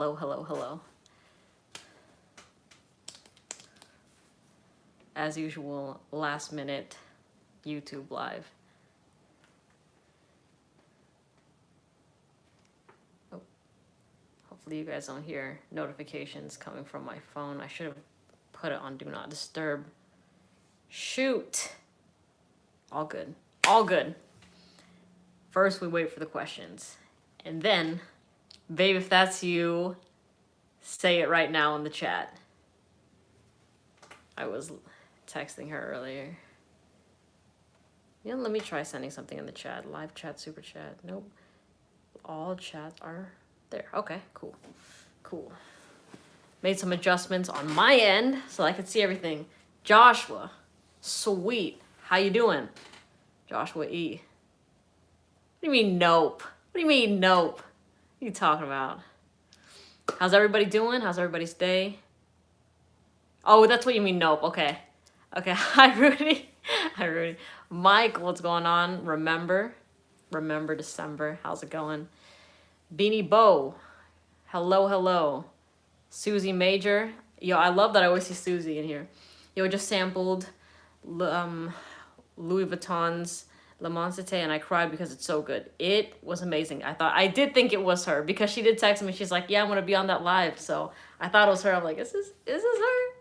Hello, hello, hello. As usual, last minute YouTube live. Oh, hopefully you guys don't hear notifications coming from my phone. I should have put it on Do Not Disturb. Shoot. All good. All good. First, we wait for the questions. And then, babe, if that's you, say it right now in the chat. I was texting her earlier. Yeah, let me try sending something in the chat. Live chat, super chat. Nope. All chats are there. Okay, cool. Cool. Made some adjustments on my end so I could see everything. Joshua. Sweet. How you doing? Joshua E. What do you mean nope? What do you mean nope? What are you talking about? How's everybody doing? How's everybody's day? Oh, that's what you mean nope. Okay. Okay. Hi, Rudy. Hi, Rudy. Mike, what's going on? Remember December. How's it going? Beanie Bo. Hello, hello. Susie Major. Yo, I love that I always see Susie in here. Yo, just sampled Louis Vuitton's Le Monsite and I cried because it's so good. It was amazing. I did think it was her because she did text me. She's like, yeah, I'm going to be on that live. So I thought it was her. I'm like, is this her?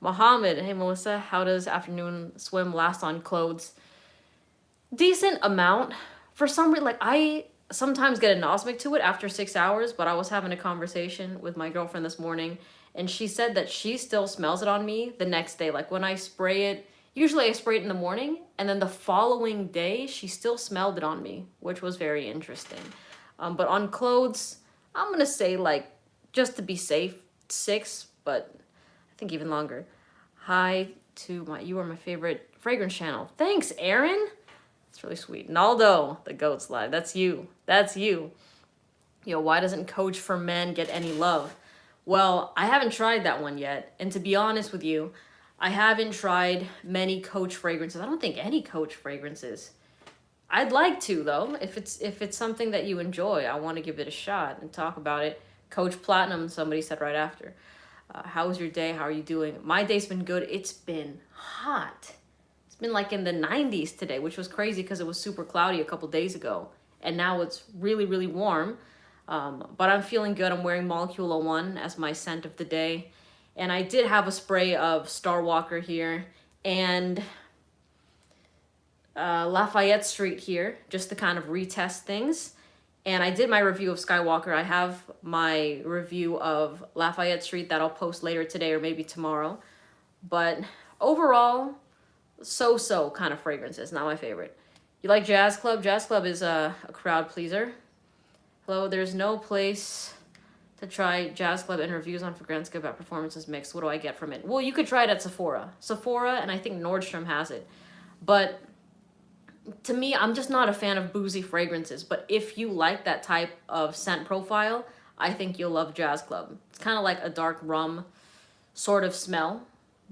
Mohammed. Hey, Melissa, how does afternoon swim last on clothes? Decent amount. For some reason, like I sometimes get anosmic to it after 6 hours, but I was having a conversation with my girlfriend this morning and she said that she still smells it on me the next day. Like when I spray it, usually I spray it in the morning and then the following day she still smelled it on me, which was very interesting. But on clothes, I'm gonna say like, just to be safe, 6, but I think even longer. Hi to you are my favorite fragrance channel. Thanks, Aaron. It's really sweet. Naldo, the goat's live. That's you. That's you. Yo, why doesn't Coach for Men get any love? Well, I haven't tried that one yet. And to be honest with you, I haven't tried many Coach fragrances. I don't think any Coach fragrances. I'd like to though. If it's something that you enjoy, I want to give it a shot and talk about it. Coach Platinum, somebody said right after. How was your day? How are you doing? My day's been good. It's been hot. It's been like in the 90s today, which was crazy because it was super cloudy a couple days ago. And now it's really, really warm. But I'm feeling good. I'm wearing Molecule 01 as my scent of the day. And I did have a spray of Star Walker here and Lafayette Street here, just to kind of retest things. And I did my review of Skywalker. I have my review of Lafayette Street that I'll post later today or maybe tomorrow. But overall, so-so kind of fragrances, not my favorite. You like Jazz Club? Jazz Club is a crowd pleaser. Hello, there's no place to try Jazz Club and reviews on Fragrantica about performances mixed. What do I get from it? Well, you could try it at Sephora. Sephora, and I think Nordstrom has it. But to me, I'm just not a fan of boozy fragrances. But if you like that type of scent profile, I think you'll love Jazz Club. It's kind of like a dark rum sort of smell.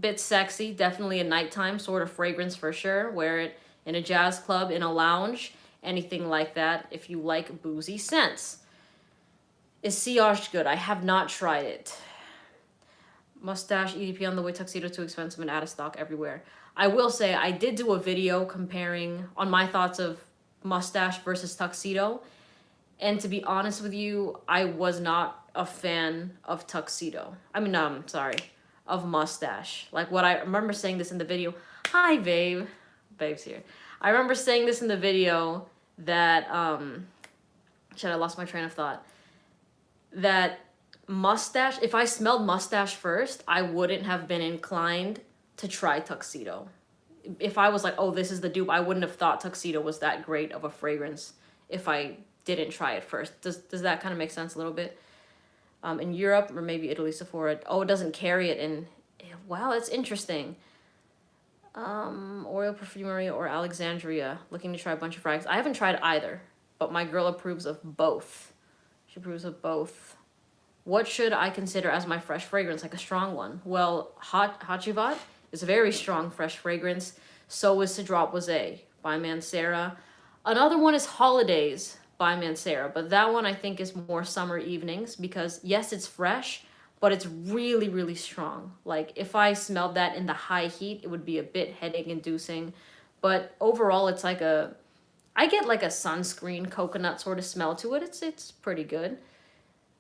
Bit sexy, definitely a nighttime sort of fragrance for sure. Wear it in a jazz club, in a lounge, anything like that if you like boozy scents. Is Sillage good? I have not tried it. Mustache EDP on the way, tuxedo too expensive and out of stock everywhere. I will say I did do a video comparing on my thoughts of mustache versus tuxedo. And to be honest with you, I was not a fan of tuxedo. Of mustache. Like what I remember saying this in the video. Hi, babe. Babe's here. I remember saying this in the video that, shit, I lost my train of thought. That mustache, if I smelled mustache first, I wouldn't have been inclined to try tuxedo. If I was like, oh, this is the dupe, I wouldn't have thought tuxedo was that great of a fragrance if I didn't try it first. Does that kind of make sense a little bit? In Europe, or maybe Italy, Sephora. Oh, it doesn't carry it in. Wow, that's interesting. Oriole Perfumery or Alexandria. Looking to try a bunch of frags. I haven't tried either, but my girl approves of both. She approves of both. What should I consider as my fresh fragrance, like a strong one? Well, Hachivat is a very strong fresh fragrance. So is Cedrat Boisé by Mancera. Another one is Holidays by Mancera, but that one I think is more summer evenings because yes, it's fresh, but it's really, really strong. Like if I smelled that in the high heat, it would be a bit headache inducing. But overall, it's like I get like a sunscreen coconut sort of smell to it. It's pretty good.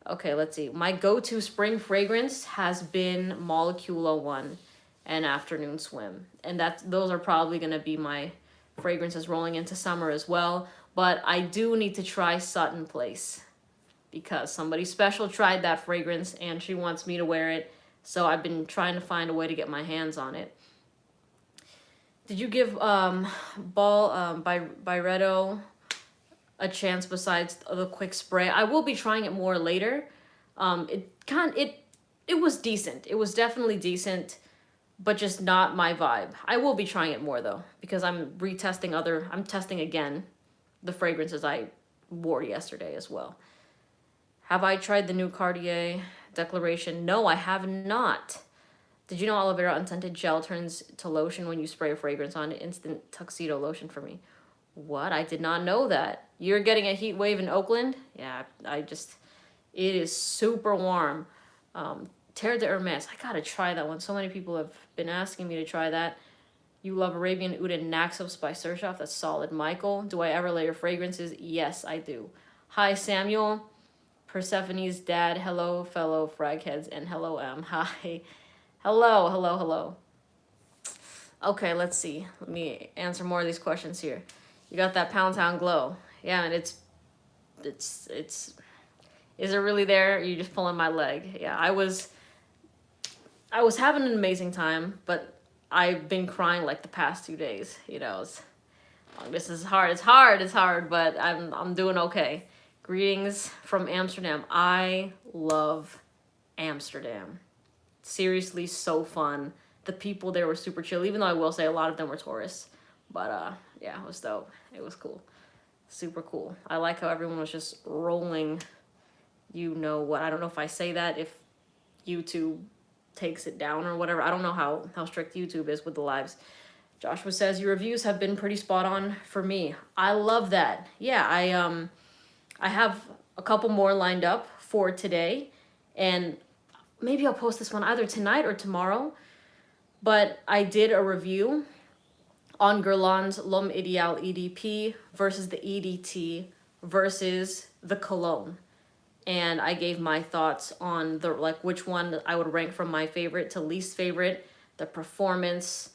Okay, let's see. My go-to spring fragrance has been Molecule 01 and Afternoon Swim. And those are probably going to be my fragrances rolling into summer as well. But I do need to try Sutton Place because somebody special tried that fragrance and she wants me to wear it. So I've been trying to find a way to get my hands on it. Did you give Byredo a chance besides the quick spray? I will be trying it more later. It was decent. It was definitely decent, but just not my vibe. I will be trying it more though because I'm testing again the fragrances I wore yesterday as well. Have I tried the new Cartier Declaration? No, I have not. Did you know aloe vera unscented gel turns to lotion when you spray a fragrance on it? Instant tuxedo lotion for me. What? I did not know that. You're getting a heat wave in Oakland? Yeah, it is super warm. Terre de Hermes. I gotta try that one. So many people have been asking me to try that. You love Arabian Oud and Naxos by Sershoff. That's solid. Michael, do I ever layer fragrances? Yes, I do. Hi, Samuel. Persephone's dad. Hello, fellow fragheads. And hello, M. Hi. Hello. Okay, let's see. Let me answer more of these questions here. You got that Pound Town glow. Yeah, and it's is it really there? Or are you just pulling my leg? Yeah, I was having an amazing time, but I've been crying like the past 2 days. You know, this is hard. It's hard, but I'm doing okay. Greetings from Amsterdam. I love Amsterdam. Seriously, so fun. The people there were super chill, even though I will say a lot of them were tourists. But yeah, it was dope. It was cool. Super cool. I like how everyone was just rolling. You know what? I don't know if I say that, if YouTube takes it down or whatever. I don't know how strict YouTube is with the lives. Joshua says, your reviews have been pretty spot on for me. I love that. Yeah, I have a couple more lined up for today. And maybe I'll post this one either tonight or tomorrow. But I did a review on Guerlain's L'Homme Ideal EDP versus the EDT versus the Cologne. And I gave my thoughts on which one I would rank from my favorite to least favorite, the performance,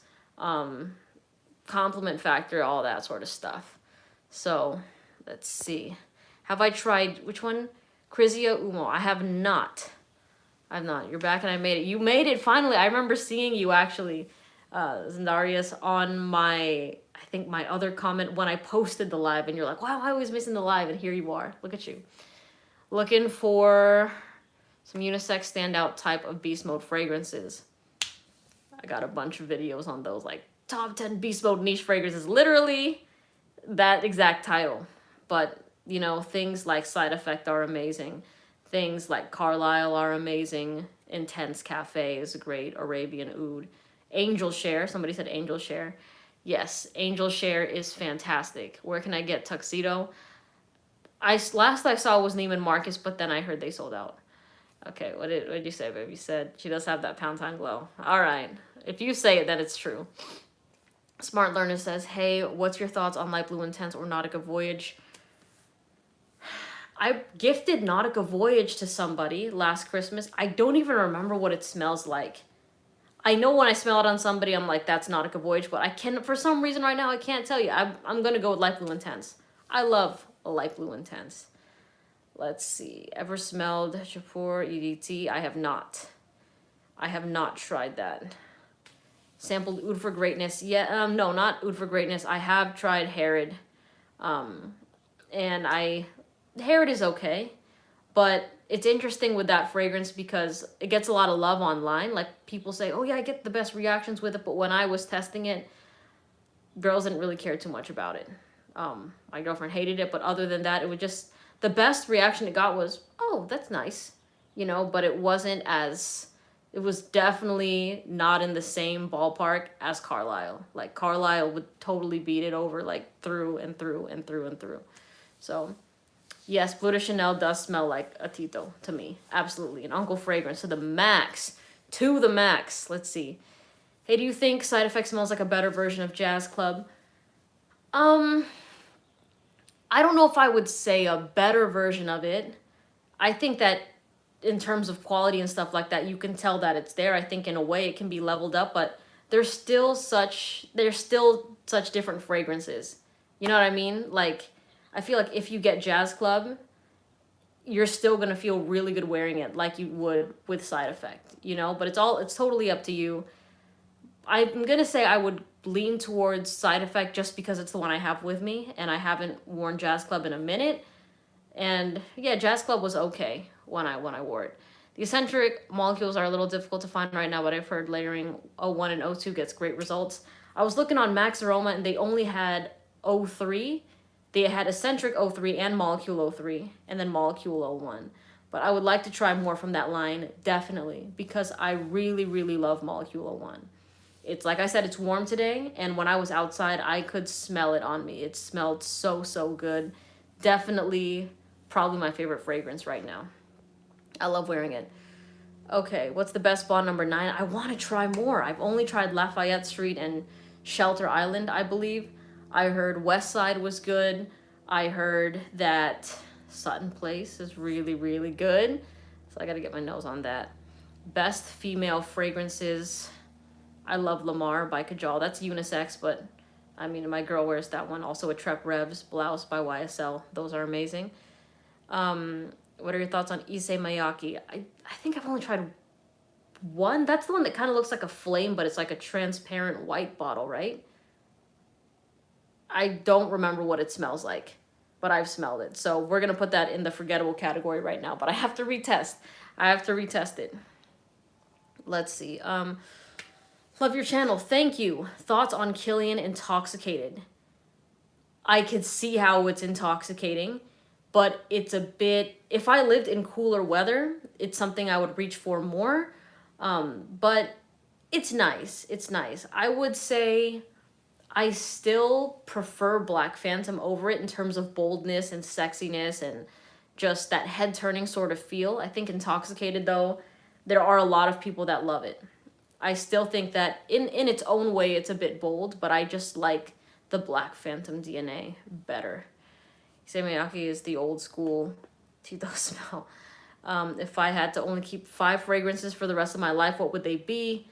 compliment factor, all that sort of stuff. So let's see. Have I tried, which one? Crizia Umo. I have not. You're back and I made it. You made it finally. I remember seeing you actually, Zendarius, on my other comment when I posted the live, and you're like, wow, I was missing the live, and here you are. Look at you. Looking for some unisex standout type of beast mode fragrances. I got a bunch of videos on those, like top 10 beast mode niche fragrances. Literally that exact title. But, you know, things like Side Effect are amazing. Things like Carlisle are amazing. Intense Cafe is great. Arabian Oud. Angel Share. Somebody said Angel Share. Yes, Angel Share is fantastic. Where can I get Tuxedo? Last I saw was Neiman Marcus, but then I heard they sold out. Okay, what did you say, baby? You said she does have that Pound Town glow. All right. If you say it, then it's true. Smart Learner says, hey, what's your thoughts on Light Blue Intense or Nautica Voyage? I gifted Nautica Voyage to somebody last Christmas. I don't even remember what it smells like. I know when I smell it on somebody, I'm like, that's Nautica Voyage, but for some reason right now, I can't tell you. I'm going to go with Light Blue Intense. I love a Light Blue Intense. Let's see. Ever smelled Chapur EDT? I have not. I have not tried that. Sampled Oud for Greatness. Yeah, no, not Oud for Greatness. I have tried Herod. And Herod is okay, but it's interesting with that fragrance because it gets a lot of love online. Like, people say, oh yeah, I get the best reactions with it, but when I was testing it, girls didn't really care too much about it. My girlfriend hated it, but other than that, it was just, the best reaction it got was, oh, that's nice, you know, but it was definitely not in the same ballpark as Carlisle. Like, Carlisle would totally beat it over, like, through and through and through and through. So, Yes, Bleu de Chanel does smell like a Tito to me. Absolutely. An Uncle fragrance to the max. To the max. Let's see. Hey, do you think Side Effect smells like a better version of Jazz Club? I don't know if I would say a better version of it. I think that in terms of quality and stuff like that, you can tell that it's there. I think in a way it can be leveled up, but there's still such different fragrances. You know what I mean? Like, I feel like if you get Jazz Club, you're still gonna feel really good wearing it, like you would with Side Effect, you know. But it's totally up to you. I'm gonna say I would lean towards Side Effect just because it's the one I have with me, and I haven't worn Jazz Club in a minute. And yeah, Jazz Club was okay when I wore it. The eccentric molecules are a little difficult to find right now, but I've heard layering O1 and O2 gets great results. I was looking on Max Aroma and they only had O3. They had eccentric O3 and molecule O3 and then molecule O1. But I would like to try more from that line, definitely, because I really, really love molecule O1. It's like I said, it's warm today, and when I was outside, I could smell it on me. It smelled so, so good. Definitely, probably my favorite fragrance right now. I love wearing it. Okay, what's the best bond number 9? I want to try more. I've only tried Lafayette Street and Shelter Island, I believe. I heard West Side was good. I heard that Sutton Place is really, really good. So I got to get my nose on that. Best female fragrances. I love Lamar by Kajal. That's unisex, but I mean, my girl wears that one. Also a Trep Revs blouse by YSL. Those are amazing. What are your thoughts on Issey Miyake? I think I've only tried one. That's the one that kind of looks like a flame, but it's like a transparent white bottle, right? I don't remember what it smells like, but I've smelled it. So we're going to put that in the forgettable category right now, but I have to retest. it. Let's see. Love your channel. Thank you. Thoughts on Kilian Intoxicated? I could see how it's intoxicating, but it's a bit, if I lived in cooler weather, it's something I would reach for more. But it's nice. It's nice. I would say I still prefer Black Phantom over it in terms of boldness and sexiness and just that head turning sort of feel. I think Intoxicated, though, there are a lot of people that love it. I still think that in its own way, it's a bit bold, but I just like the Black Phantom DNA better. Issey Miyake is the old school Tito smell. If I had to only keep 5 fragrances for the rest of my life, what would they be?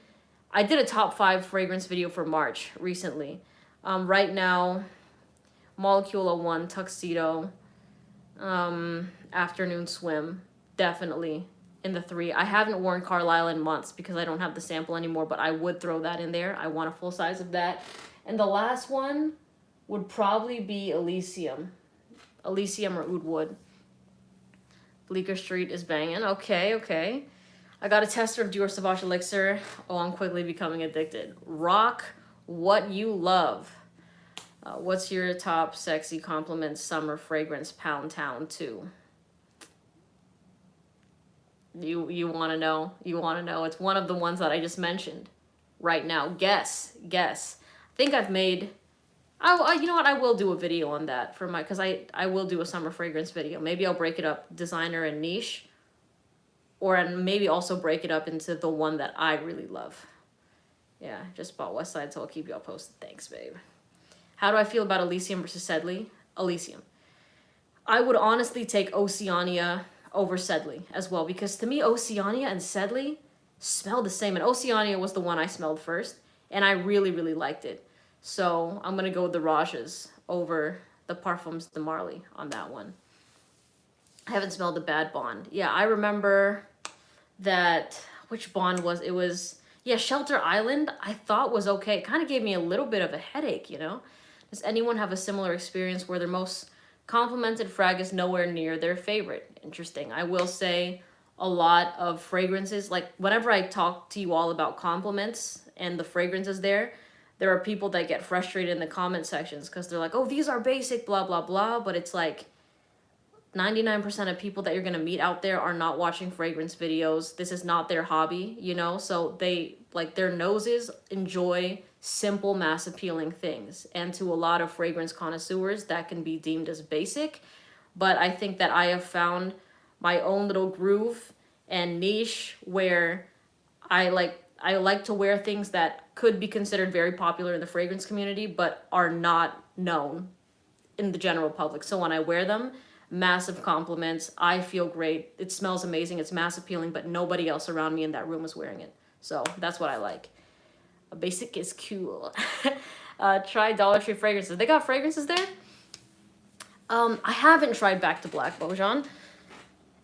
I did a top 5 fragrance video for March recently. Right now, Molecule 01, Tuxedo, Afternoon Swim, definitely in the 3. I haven't worn Carlisle in months because I don't have the sample anymore, but I would throw that in there. I want a full size of that. And the last one would probably be Elysium. Elysium or Oud Wood. Bleecker Street is banging. Okay. I got a tester of Dior Sauvage Elixir. Oh, I'm quickly becoming addicted. Rock what you love. What's your top sexy compliment summer fragrance? Pound Town 2. You want to know? You want to know? It's one of the ones that I just mentioned right now. Guess. I think I've made... you know what? I will do a video on that for my... Because I will do a summer fragrance video. Maybe I'll break it up designer and niche. Or maybe also break it up into the one that I really love. Yeah, just bought West Side, so I'll keep you all posted. Thanks, babe. How do I feel about Elysium versus Sedley? Elysium. I would honestly take Oceania over Sedley as well, because to me, Oceania and Sedley smell the same. And Oceania was the one I smelled first, and I really, really liked it. So I'm going to go with the Rajas over the Parfums de Marly on that one. I haven't smelled the Bad Bond. Yeah, I remember that, which Bond was, it was, yeah, Shelter Island, I thought was okay. It kind of gave me a little bit of a headache, you know? Does anyone have a similar experience where their most complimented frag is nowhere near their favorite? Interesting. I will say a lot of fragrances, like whenever I talk to you all about compliments and the fragrances there are people that get frustrated in the comment sections because they're like, oh, these are basic, blah, blah, blah. But it's like 99% of people that you're going to meet out there are not watching fragrance videos. This is not their hobby, you know? So they, like, their noses enjoy simple, mass appealing things. And to a lot of fragrance connoisseurs, that can be deemed as basic. but I think that I have found my own little groove and niche where I like to wear things that could be considered very popular in the fragrance community but are not known in the general public. So when I wear them, massive compliments. I feel great. It smells amazing. It's mass appealing, but nobody else around me in that room is wearing it. So that's what I like. A basic is cool. Try Dollar Tree fragrances. They got fragrances there? I haven't tried Back to Black, Bojan.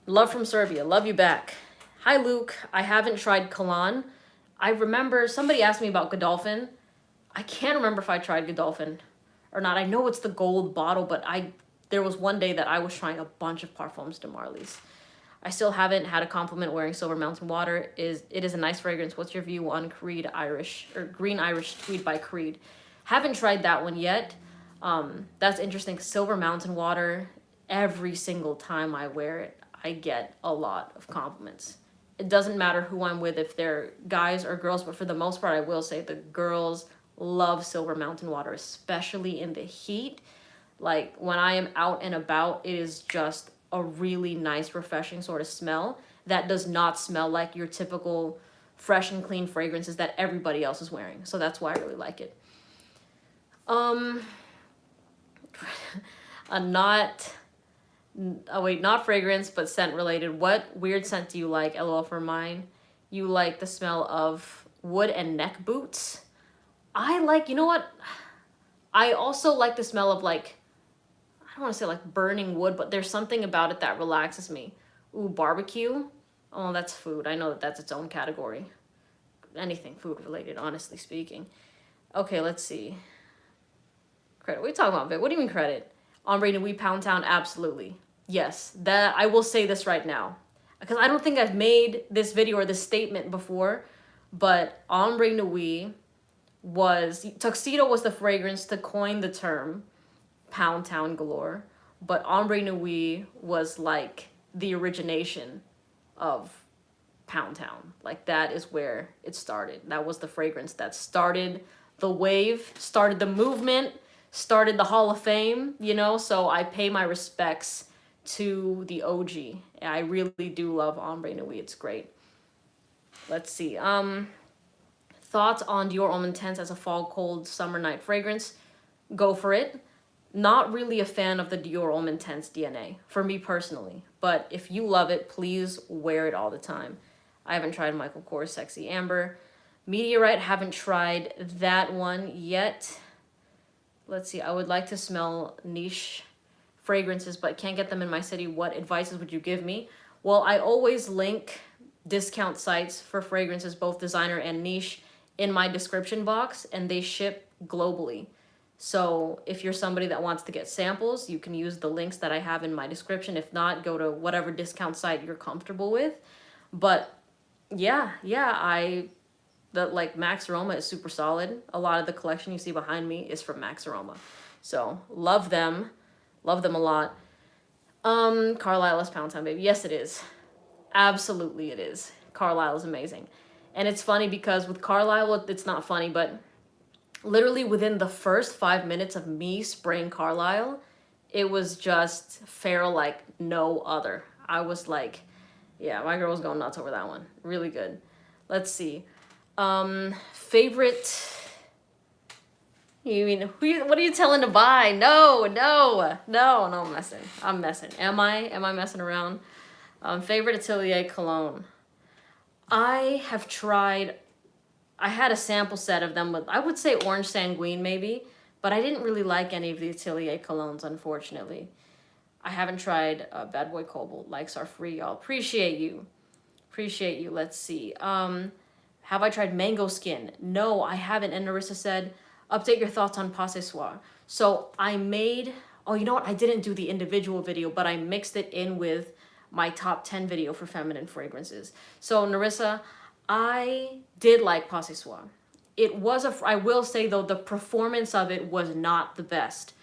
Love from Serbia. Love you back. Hi, Luke. I haven't tried Cologne. I remember somebody asked me about Godolphin. I can't remember if I tried Godolphin or not. I know it's the gold bottle, but there was one day that I was trying a bunch of Parfums de Marly's. I still haven't had a compliment wearing Silver Mountain Water. It is a nice fragrance. What's your view on Creed Irish or Green Irish Tweed by Creed? Haven't tried that one yet. That's interesting. Silver Mountain Water, every single time I wear it, I get a lot of compliments. It doesn't matter who I'm with, if they're guys or girls, but for the most part, I will say the girls love Silver Mountain Water, especially in the heat. Like when I am out and about, it is just a really nice, refreshing sort of smell that does not smell like your typical fresh and clean fragrances that everybody else is wearing. So that's why I really like it. Not fragrance, but scent related. What weird scent do you like? LOL for mine. You like the smell of wood and neck boots. I like, you know what? I also like the smell of like, I don't want to say like burning wood, but there's something about it that relaxes me. Ooh, barbecue. Oh, that's food. I know that that's its own category. Anything food related, honestly speaking. Okay, let's see. Credit. What are you talking about, Vic? What do you mean credit? Ombre Nuit, Pound Town, absolutely. Yes, that I will say this right now. Because I don't think I've made this video or this statement before, but Ombre Nuit Tuxedo was the fragrance to coin the term Pound Town galore, but Ombre Nuit was like the origination of Pound Town. Like that is where it started. That was the fragrance that started the wave, started the movement, started the Hall of Fame, you know? So I pay my respects to the OG. I really do love Ombre Nuit. It's great. Let's see. Thoughts on Dior Homme Intense as a fall, cold, summer night fragrance? Go for it. Not really a fan of the Dior Homme Intense DNA, for me personally. But if you love it, please wear it all the time. I haven't tried Michael Kors Sexy Amber. Meteorite, haven't tried that one yet. Let's see, I would like to smell niche fragrances, but can't get them in my city. What advices would you give me? Well, I always link discount sites for fragrances, both designer and niche, in my description box, and they ship globally. So if you're somebody that wants to get samples, you can use the links that I have in my description. If not, go to whatever discount site you're comfortable with. But yeah, like Max Aroma is super solid. A lot of the collection you see behind me is from Max Aroma. So love them a lot. Carlisle is Pound Town, baby. Yes, it is. Absolutely it is. Carlisle is amazing. And it's funny because with Carlisle, it's not funny, but literally within the first 5 minutes of me spraying Carlisle, it was just feral like no other. I was like, yeah, my girl was going nuts over that one. Really good. Let's see. Favorite... You mean, what are you telling to buy? No, I'm messing. Am I messing around? Favorite Atelier cologne. I had a sample set of them with, I would say Orange Sanguine maybe, but I didn't really like any of the Atelier colognes, unfortunately. I haven't tried Bad Boy Cobalt. Likes are free, y'all. Appreciate you. Let's see. Have I tried Mango Skin? No, I haven't. And Narissa said, update your thoughts on Possessoir. So I made, oh, you know what? I didn't do the individual video, but I mixed it in with my top 10 video for feminine fragrances. So Narissa, I did like Possessoir. It was I will say though, the performance of it was not the best.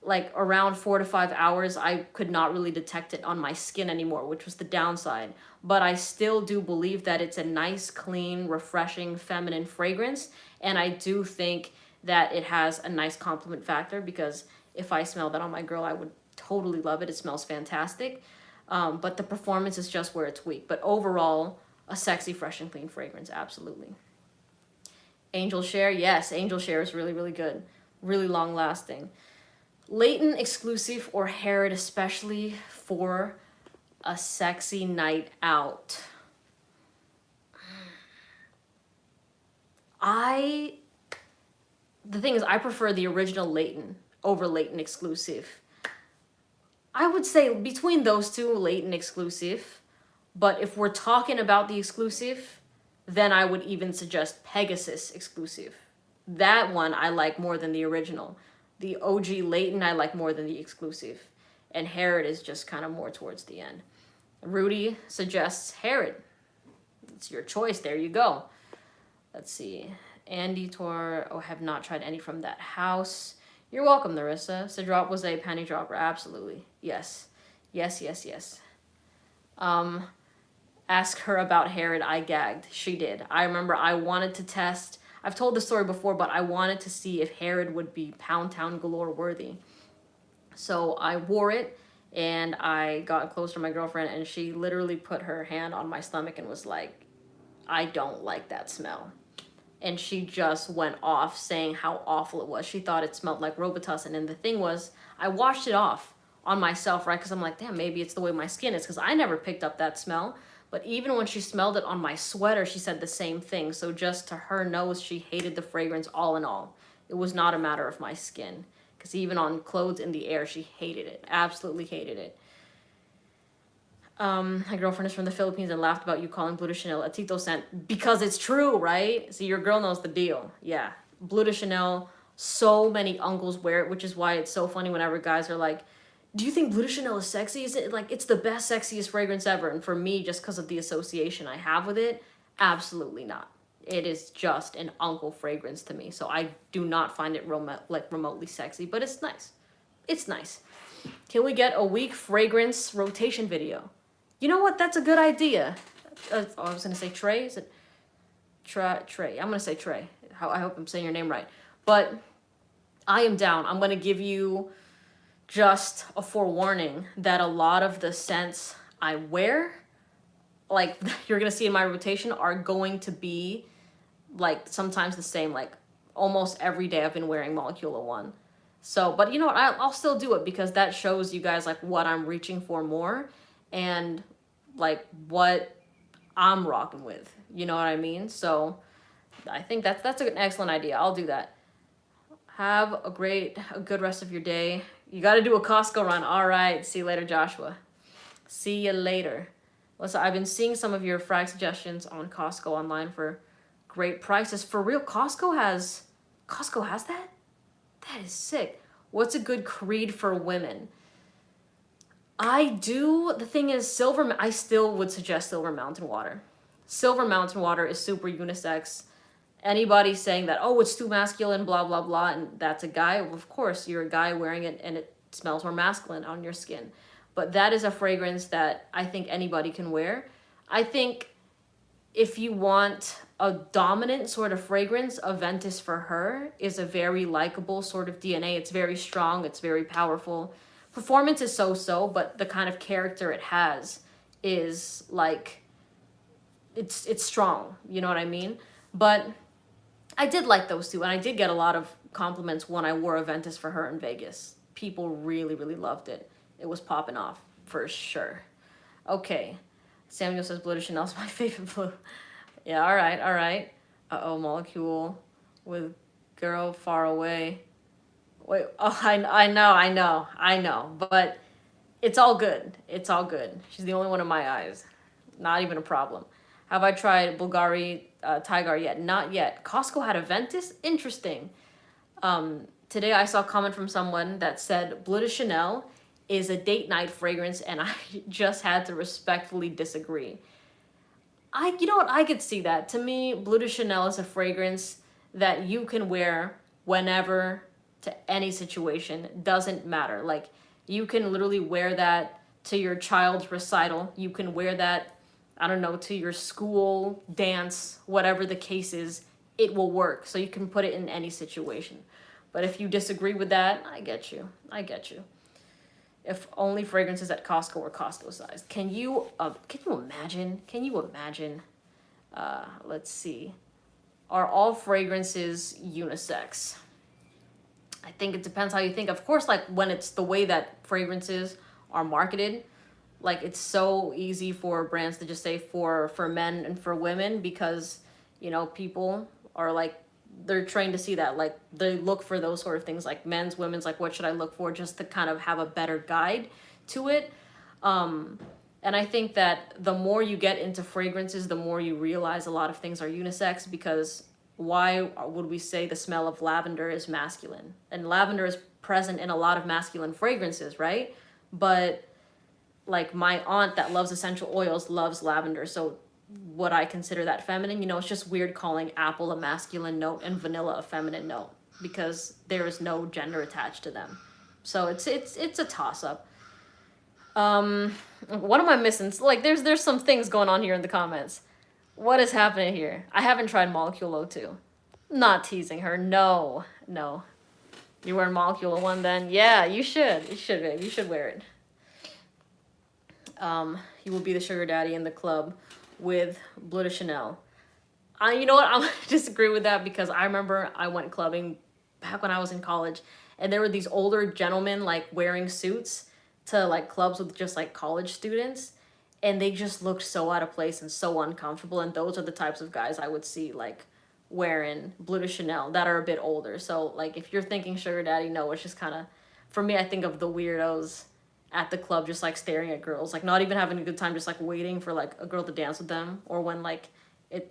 Like around 4 to 5 hours, I could not really detect it on my skin anymore, which was the downside. But I still do believe that it's a nice, clean, refreshing, feminine fragrance. And I do think that it has a nice compliment factor, because if I smelled that on my girl, I would totally love it. It smells fantastic. But the performance is just where it's weak. But overall, a sexy, fresh, and clean fragrance, absolutely. Angel Share, yes, Angel Share is really, really good. Really long lasting. Layton exclusive or Harrod, especially for a sexy night out. The thing is, I prefer the original Layton over Layton exclusive. I would say between those two, Layton exclusive. But if we're talking about the exclusive, then I would even suggest Pegasus exclusive. That one I like more than the original. The OG Layton I like more than the exclusive. And Harrod is just kind of more towards the end. Rudy suggests Harrod. It's your choice. There you go. Let's see. Andy Tor, have not tried any from that house. You're welcome, Larissa. Cedrop was a penny dropper. Absolutely. Yes. Yes, yes, yes. Ask her about Harrod. I gagged. She did. I remember I wanted to test. I've told the story before, but I wanted to see if Harrod would be Pound Town Galore worthy. So I wore it, and I got close to my girlfriend, and she literally put her hand on my stomach and was like, I don't like that smell. And she just went off saying how awful it was. She thought it smelled like Robitussin. And the thing was, I washed it off on myself, right? Because I'm like, damn, maybe it's the way my skin is. Because I never picked up that smell. But even when she smelled it on my sweater, she said the same thing. So just to her nose, she hated the fragrance all in all. It was not a matter of my skin. Because even on clothes in the air, she hated it. Absolutely hated it. My girlfriend is from the Philippines and laughed about you calling Bleu de Chanel a Tito scent because it's true, right? See, your girl knows the deal. Yeah. Bleu de Chanel, so many uncles wear it, which is why it's so funny whenever guys are like, do you think Bleu de Chanel is sexy? Is it like, it's the best, sexiest fragrance ever? And for me, just because of the association I have with it, absolutely not. It is just an uncle fragrance to me. So I do not find it remotely sexy, but it's nice. It's nice. Can we get a week fragrance rotation video? You know what? That's a good idea. I was going to say Trey. Is it Trey? I'm going to say Trey. I hope I'm saying your name right. But I am down. I'm going to give you just a forewarning that a lot of the scents I wear, like you're going to see in my rotation, are going to be like sometimes the same. Like almost every day I've been wearing Molecula 1. So, but you know what? I'll still do it because that shows you guys like what I'm reaching for more. And like what I'm rocking with, you know what I mean? So I think that's an excellent idea. I'll do that. Have a good rest of your day. You got to do a Costco run. All right. See you later, Joshua. See you later. Listen, I've been seeing some of your frag suggestions on Costco online for great prices. For real, Costco has that? That is sick. What's a good creed for women? The thing is, I still would suggest Silver Mountain Water. Silver Mountain Water is super unisex. Anybody saying that, oh, it's too masculine, blah, blah, blah, and that's a guy, of course, you're a guy wearing it and it smells more masculine on your skin. But that is a fragrance that I think anybody can wear. I think if you want a dominant sort of fragrance, Aventus for her is a very likable sort of DNA. It's very strong, it's very powerful. Performance is so-so, but the kind of character it has is like, it's strong, you know what I mean? But I did like those two, and I did get a lot of compliments when I wore Aventus for her in Vegas. People really, really loved it. It was popping off, for sure. Okay, Samuel says Bleu de Chanel's my favorite blue. Yeah, all right. Uh-oh, Molecule with Girl Far Away. Wait, oh, I know, but it's all good. It's all good. She's the only one in my eyes. Not even a problem. Have I tried Bulgari Tigar yet? Not yet. Costco had Aventus? Interesting. Today I saw a comment from someone that said Bleu de Chanel is a date night fragrance, and I just had to respectfully disagree. You know what? I could see that. To me, Bleu de Chanel is a fragrance that you can wear whenever, to any situation. Doesn't matter. Like, you can literally wear that to your child's recital. You can wear that, I don't know, to your school dance, whatever the case is. It will work. So you can put it in any situation. But if you disagree with that, I get you. If only fragrances at Costco were Costco sized. Can you imagine? Can you imagine? Let's see. Are all fragrances unisex? I think it depends how you think. Of course, like when it's the way that fragrances are marketed, like it's so easy for brands to just say for men and for women because, you know, people are like, they're trained to see that, like they look for those sort of things, like men's, women's, like what should I look for, just to kind of have a better guide to it. And I think that the more you get into fragrances, the more you realize a lot of things are unisex, because why would we say the smell of lavender is masculine? And lavender is present in a lot of masculine fragrances, right? But like my aunt that loves essential oils loves lavender, so would I consider that feminine? You know, it's just weird calling apple a masculine note and vanilla a feminine note, because there is no gender attached to them. So it's a toss up. What am I missing? Like there's some things going on here in the comments. What is happening here? I haven't tried Molecule O2. Not teasing her. No. No. You wearing Molecule 01 then? Yeah, you should. You should, babe. You should wear it. He will be the sugar daddy in the club with Bleu de Chanel. You know what? I'm gonna disagree with that, because I remember I went clubbing back when I was in college, and there were these older gentlemen like wearing suits to like clubs with just like college students, and they just looked so out of place and so uncomfortable. And those are the types of guys I would see like wearing Bleu de Chanel that are a bit older. So like if you're thinking sugar daddy, no, it's just kind of, for me, I think of the weirdos at the club just like staring at girls, like not even having a good time, just like waiting for like a girl to dance with them, or when like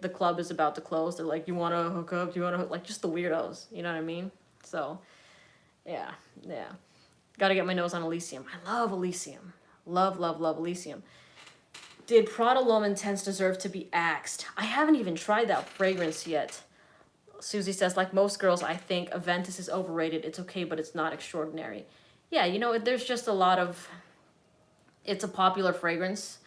the club is about to close, they're like, you want to hook up, do you want to like, just the weirdos, you know what I mean? So yeah, gotta get my nose on Elysium. I love Elysium. Love Elysium. Did Prada L'Homme Intense deserve to be axed? I haven't even tried that fragrance yet. Susie says, like most girls, I think Aventus is overrated. It's okay, but it's not extraordinary. Yeah, you know, there's just a lot of, it's a popular fragrance,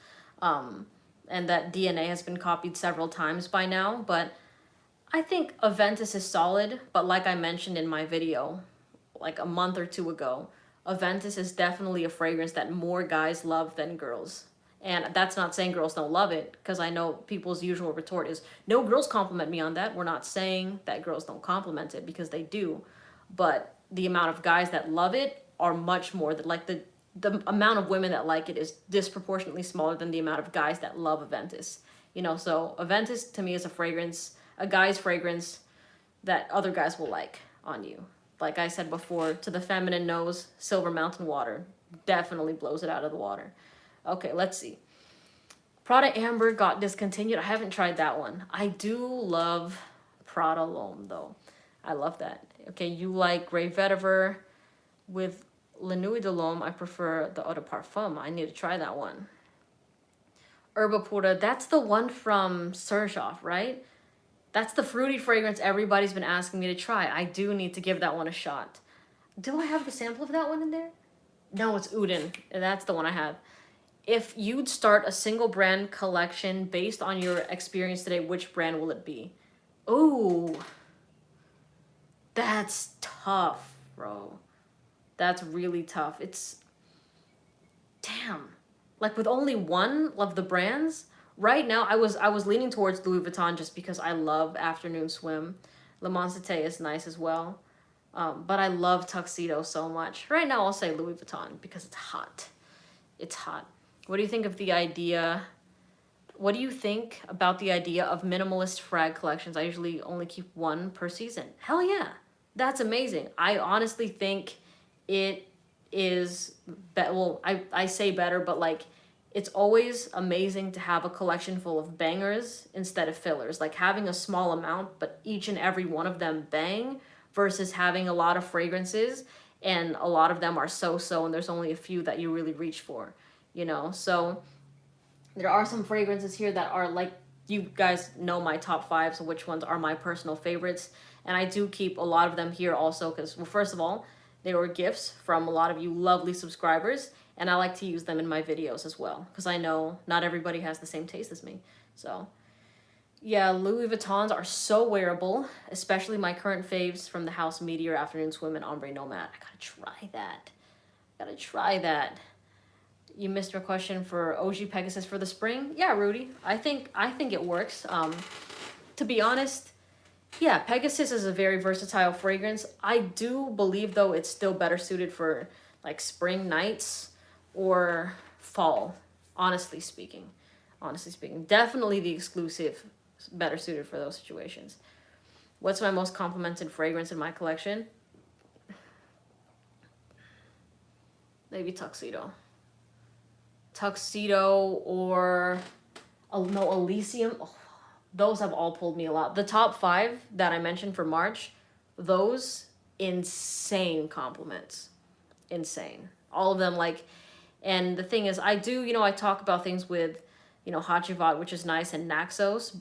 and that DNA has been copied several times by now, but I think Aventus is solid, but like I mentioned in my video, like a month or two ago, Aventus is definitely a fragrance that more guys love than girls. And that's not saying girls don't love it, because I know people's usual retort is, no, girls compliment me on that. We're not saying that girls don't compliment it, because they do. But the amount of guys that love it are much more, that like the amount of women that like it is disproportionately smaller than the amount of guys that love Aventus. You know, so Aventus to me is a fragrance, a guy's fragrance that other guys will like on you. Like I said before, to the feminine nose, Silver Mountain Water definitely blows it out of the water. Okay, let's see. Prada Amber got discontinued. I haven't tried that one. I do love Prada L'Homme, though. I love that. Okay, you like Grey Vetiver. With La Nuit de l'Homme, I prefer the Eau de Parfum. I need to try that one. Herba Pura, that's the one from Serjoff, right? That's the fruity fragrance everybody's been asking me to try. I do need to give that one a shot. Do I have the sample of that one in there? No, it's Uden. That's the one I have. If you'd start a single brand collection based on your experience today, which brand will it be? Ooh. That's tough, bro. That's really tough. It's, damn. Like with only one of the brands, right now I was leaning towards Louis Vuitton just because I love Afternoon Swim. Le Mans Cité is nice as well. But I love Tuxedo so much. Right now I'll say Louis Vuitton because it's hot. It's hot. What do you think of the idea? What do you think about the idea of minimalist frag collections? I usually only keep one per season. Hell yeah. That's amazing. I honestly think it is, well, I say better, but like, it's always amazing to have a collection full of bangers instead of fillers. Like having a small amount, but each and every one of them bang, versus having a lot of fragrances and a lot of them are so-so and there's only a few that you really reach for, you know? So there are some fragrances here that are like, you guys know my top 5, so which ones are my personal favorites. And I do keep a lot of them here also because, well, first of all, they were gifts from a lot of you lovely subscribers, and I like to use them in my videos as well because I know not everybody has the same taste as me. So yeah, Louis Vuittons are so wearable, especially my current faves from the House Meteor, Afternoon Swim, and Ombre Nomad. I gotta try that. Gotta try that. You missed your question for OG Pegasus for the spring. Yeah, Rudy. I think it works. To be honest, yeah, Pegasus is a very versatile fragrance. I do believe though it's still better suited for like spring nights or fall, honestly speaking. Honestly speaking. Definitely the exclusive better suited for those situations. What's my most complimented fragrance in my collection? Maybe Tuxedo. Tuxedo or no, Elysium. Oh, those have all pulled me a lot. The top 5 that I mentioned for March, those insane compliments. Insane. All of them like, and the thing is I do, I talk about things with, Hachivat, which is nice, and Naxos,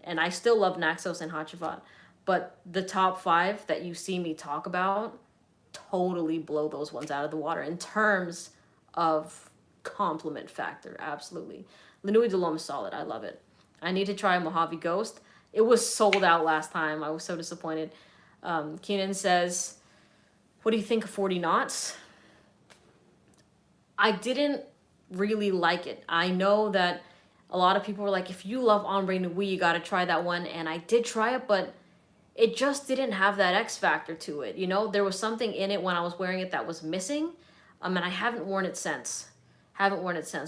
and I still love Naxos and Hachivat, but the top 5 that you see me talk about totally blow those ones out of the water in terms of compliment factor. Absolutely. La Nuit de l'Homme is solid. I love it. I need to try Mojave Ghost. It was sold out last time. I was so disappointed. Keenan says, what do you think of 40 Knots? I didn't really like it. I know that a lot of people were like, if you love Ombre Nuit, you gotta try that one. And I did try it, but it just didn't have that X factor to it. There was something in it when I was wearing it that was missing. And I haven't worn it since.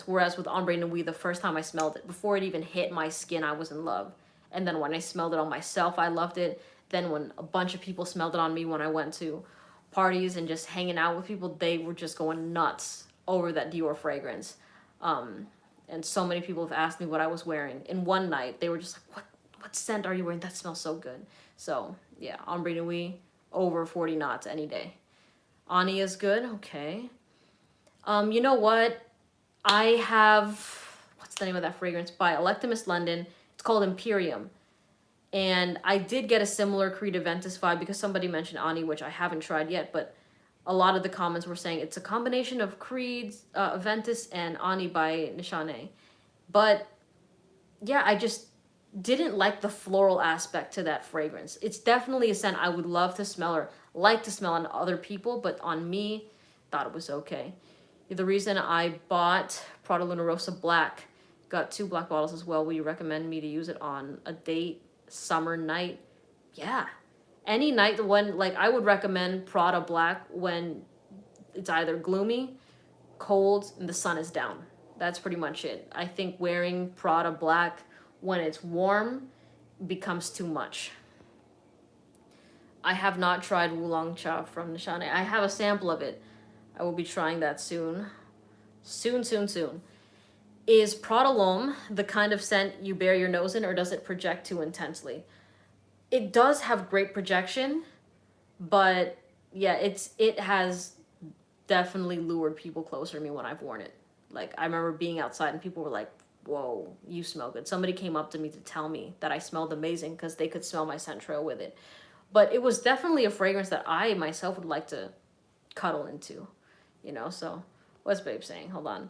Whereas with Ombre Nuit, the first time I smelled it, before it even hit my skin, I was in love. And then when I smelled it on myself, I loved it. Then when a bunch of people smelled it on me when I went to parties and just hanging out with people, they were just going nuts over that Dior fragrance. And so many people have asked me what I was wearing. In one night, they were just like, what scent are you wearing? That smells so good. So, yeah, Ombre Nuit over 40 Knots any day. Ani is good. Okay. You know what? I have, what's the name of that fragrance? By Electimus London. It's called Imperium. And I did get a similar Creed Aventus vibe because somebody mentioned Ani, which I haven't tried yet, but a lot of the comments were saying it's a combination of Creed, Aventus, and Ani by Nishane. But yeah, I just didn't like the floral aspect to that fragrance. It's definitely a scent I would love to smell or like to smell on other people, but on me, thought it was okay. The reason I bought Prada Luna Rossa Black, got 2 black bottles as well. Will you recommend me to use it on a date, summer night? Yeah. Any night when, I would recommend Prada Black when it's either gloomy, cold, and the sun is down. That's pretty much it. I think wearing Prada Black when it's warm becomes too much. I have not tried Wulong Cha from Nishane. I have a sample of it. I will be trying that soon. Soon. Is Prada L'Homme the kind of scent you bury your nose in, or does it project too intensely? It does have great projection, but yeah, it has definitely lured people closer to me when I've worn it. I remember being outside and people were like, whoa, you smell good. Somebody came up to me to tell me that I smelled amazing because they could smell my scent trail with it. But it was definitely a fragrance that I myself would like to cuddle into, so what's Babe saying? Hold on.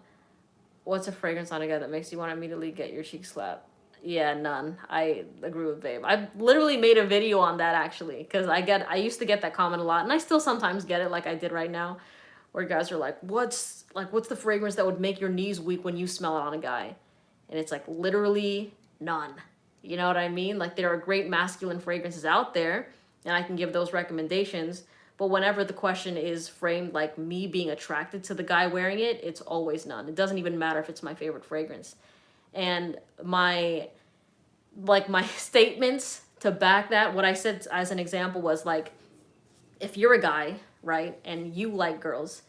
What's a fragrance on a guy that makes you want to immediately get your cheek slapped? Yeah, none. I agree with Babe. I literally made a video on that actually, because I used to get that comment a lot, and I still sometimes get it like I did right now, where guys are like, what's the fragrance that would make your knees weak when you smell it on a guy? And it's literally none. You know what I mean? There are great masculine fragrances out there, and I can give those recommendations. But whenever the question is framed like me being attracted to the guy wearing it, it's always none. It doesn't even matter if it's my favorite fragrance. And my statements to back that, what I said as an example was if you're a guy, right, and you like girls,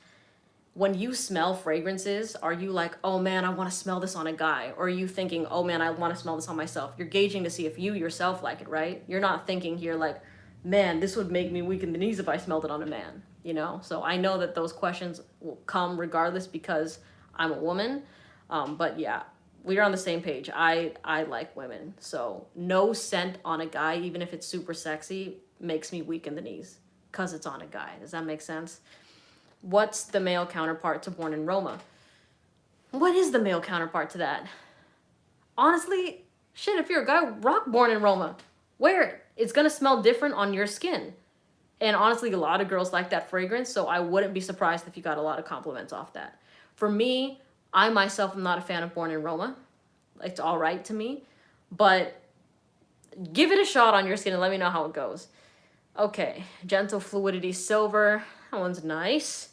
when you smell fragrances, are you like, oh man, I want to smell this on a guy? Or are you thinking, oh man, I want to smell this on myself? You're gauging to see if you yourself like it, right? You're not thinking here man, this would make me weak in the knees if I smelled it on a man, So I know that those questions will come regardless because I'm a woman. But yeah, we're on the same page. I like women. So no scent on a guy, even if it's super sexy, makes me weak in the knees because it's on a guy. Does that make sense? What's the male counterpart to Born in Roma? What is the male counterpart to that? Honestly, shit, if you're a guy, rock Born in Roma. Wear it. It's going to smell different on your skin. And honestly, a lot of girls like that fragrance, so I wouldn't be surprised if you got a lot of compliments off that. For me, I myself am not a fan of Born in Roma. It's all right to me, but give it a shot on your skin and let me know how it goes. Okay, Gentle Fluidity Silver. That one's nice.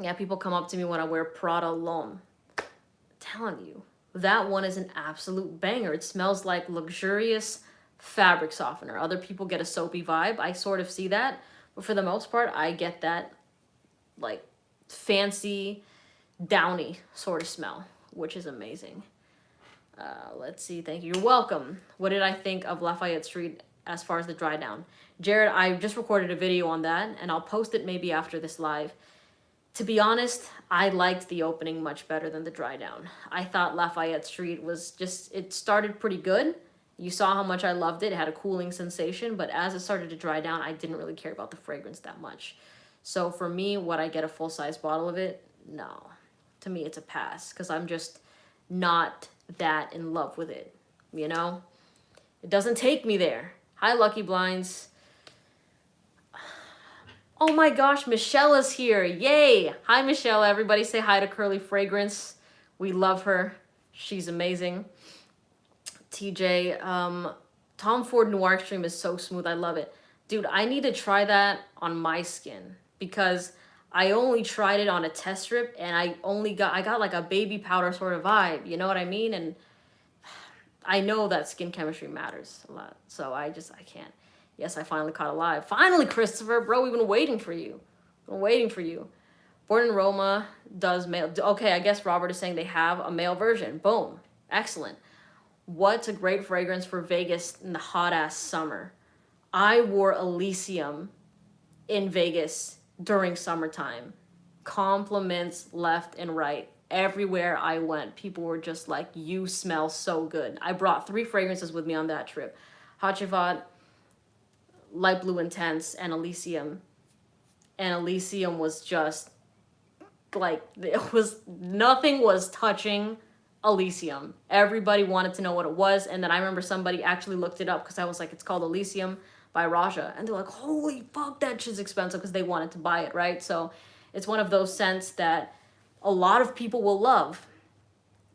Yeah, people come up to me when I wear Prada L'Homme. I'm telling you, that one is an absolute banger. It smells like luxurious fabric softener. Other people get a soapy vibe. I sort of see that, but for the most part, I get that like fancy, downy sort of smell, which is amazing. Let's see. Thank you. You're welcome. What did I think of Lafayette Street as far as the dry down? Jared, I just recorded a video on that, and I'll post it maybe after this live. To be honest, I liked the opening much better than the dry down. I thought Lafayette Street was just, it started pretty good. You saw how much I loved it. It had a cooling sensation, but as it started to dry down, I didn't really care about the fragrance that much. So for me, would I get a full-size bottle of it? No. To me, it's a pass, because I'm just not that in love with it, you know? It doesn't take me there. Hi, Lucky Blinds. Oh my gosh, Michelle is here. Yay. Hi, Michelle. Everybody say hi to Curly Fragrance. We love her. She's amazing. TJ, Tom Ford Noir Extreme is so smooth. I love it. Dude, I need to try that on my skin because I only tried it on a test strip and I got like a baby powder sort of vibe. You know what I mean? And I know that skin chemistry matters a lot. So I can't. Yes, I finally caught a live. Finally, Christopher, bro, we've been waiting for you. We're waiting for you. Born in Roma does male. Okay, I guess Robert is saying they have a male version. Boom. Excellent. What's a great fragrance for Vegas in the hot-ass summer? I wore Elysium in Vegas during summertime. Compliments left and right. Everywhere I went, people were just like, you smell so good. I brought 3 fragrances with me on that trip. Hachivat, Light Blue Intense, and Elysium. And Elysium was just like, nothing was touching Elysium. Everybody wanted to know what it was. And then I remember somebody actually looked it up because I was like, it's called Elysium by Raja. And they're like, holy fuck, that shit's expensive, because they wanted to buy it, right? So it's one of those scents that a lot of people will love.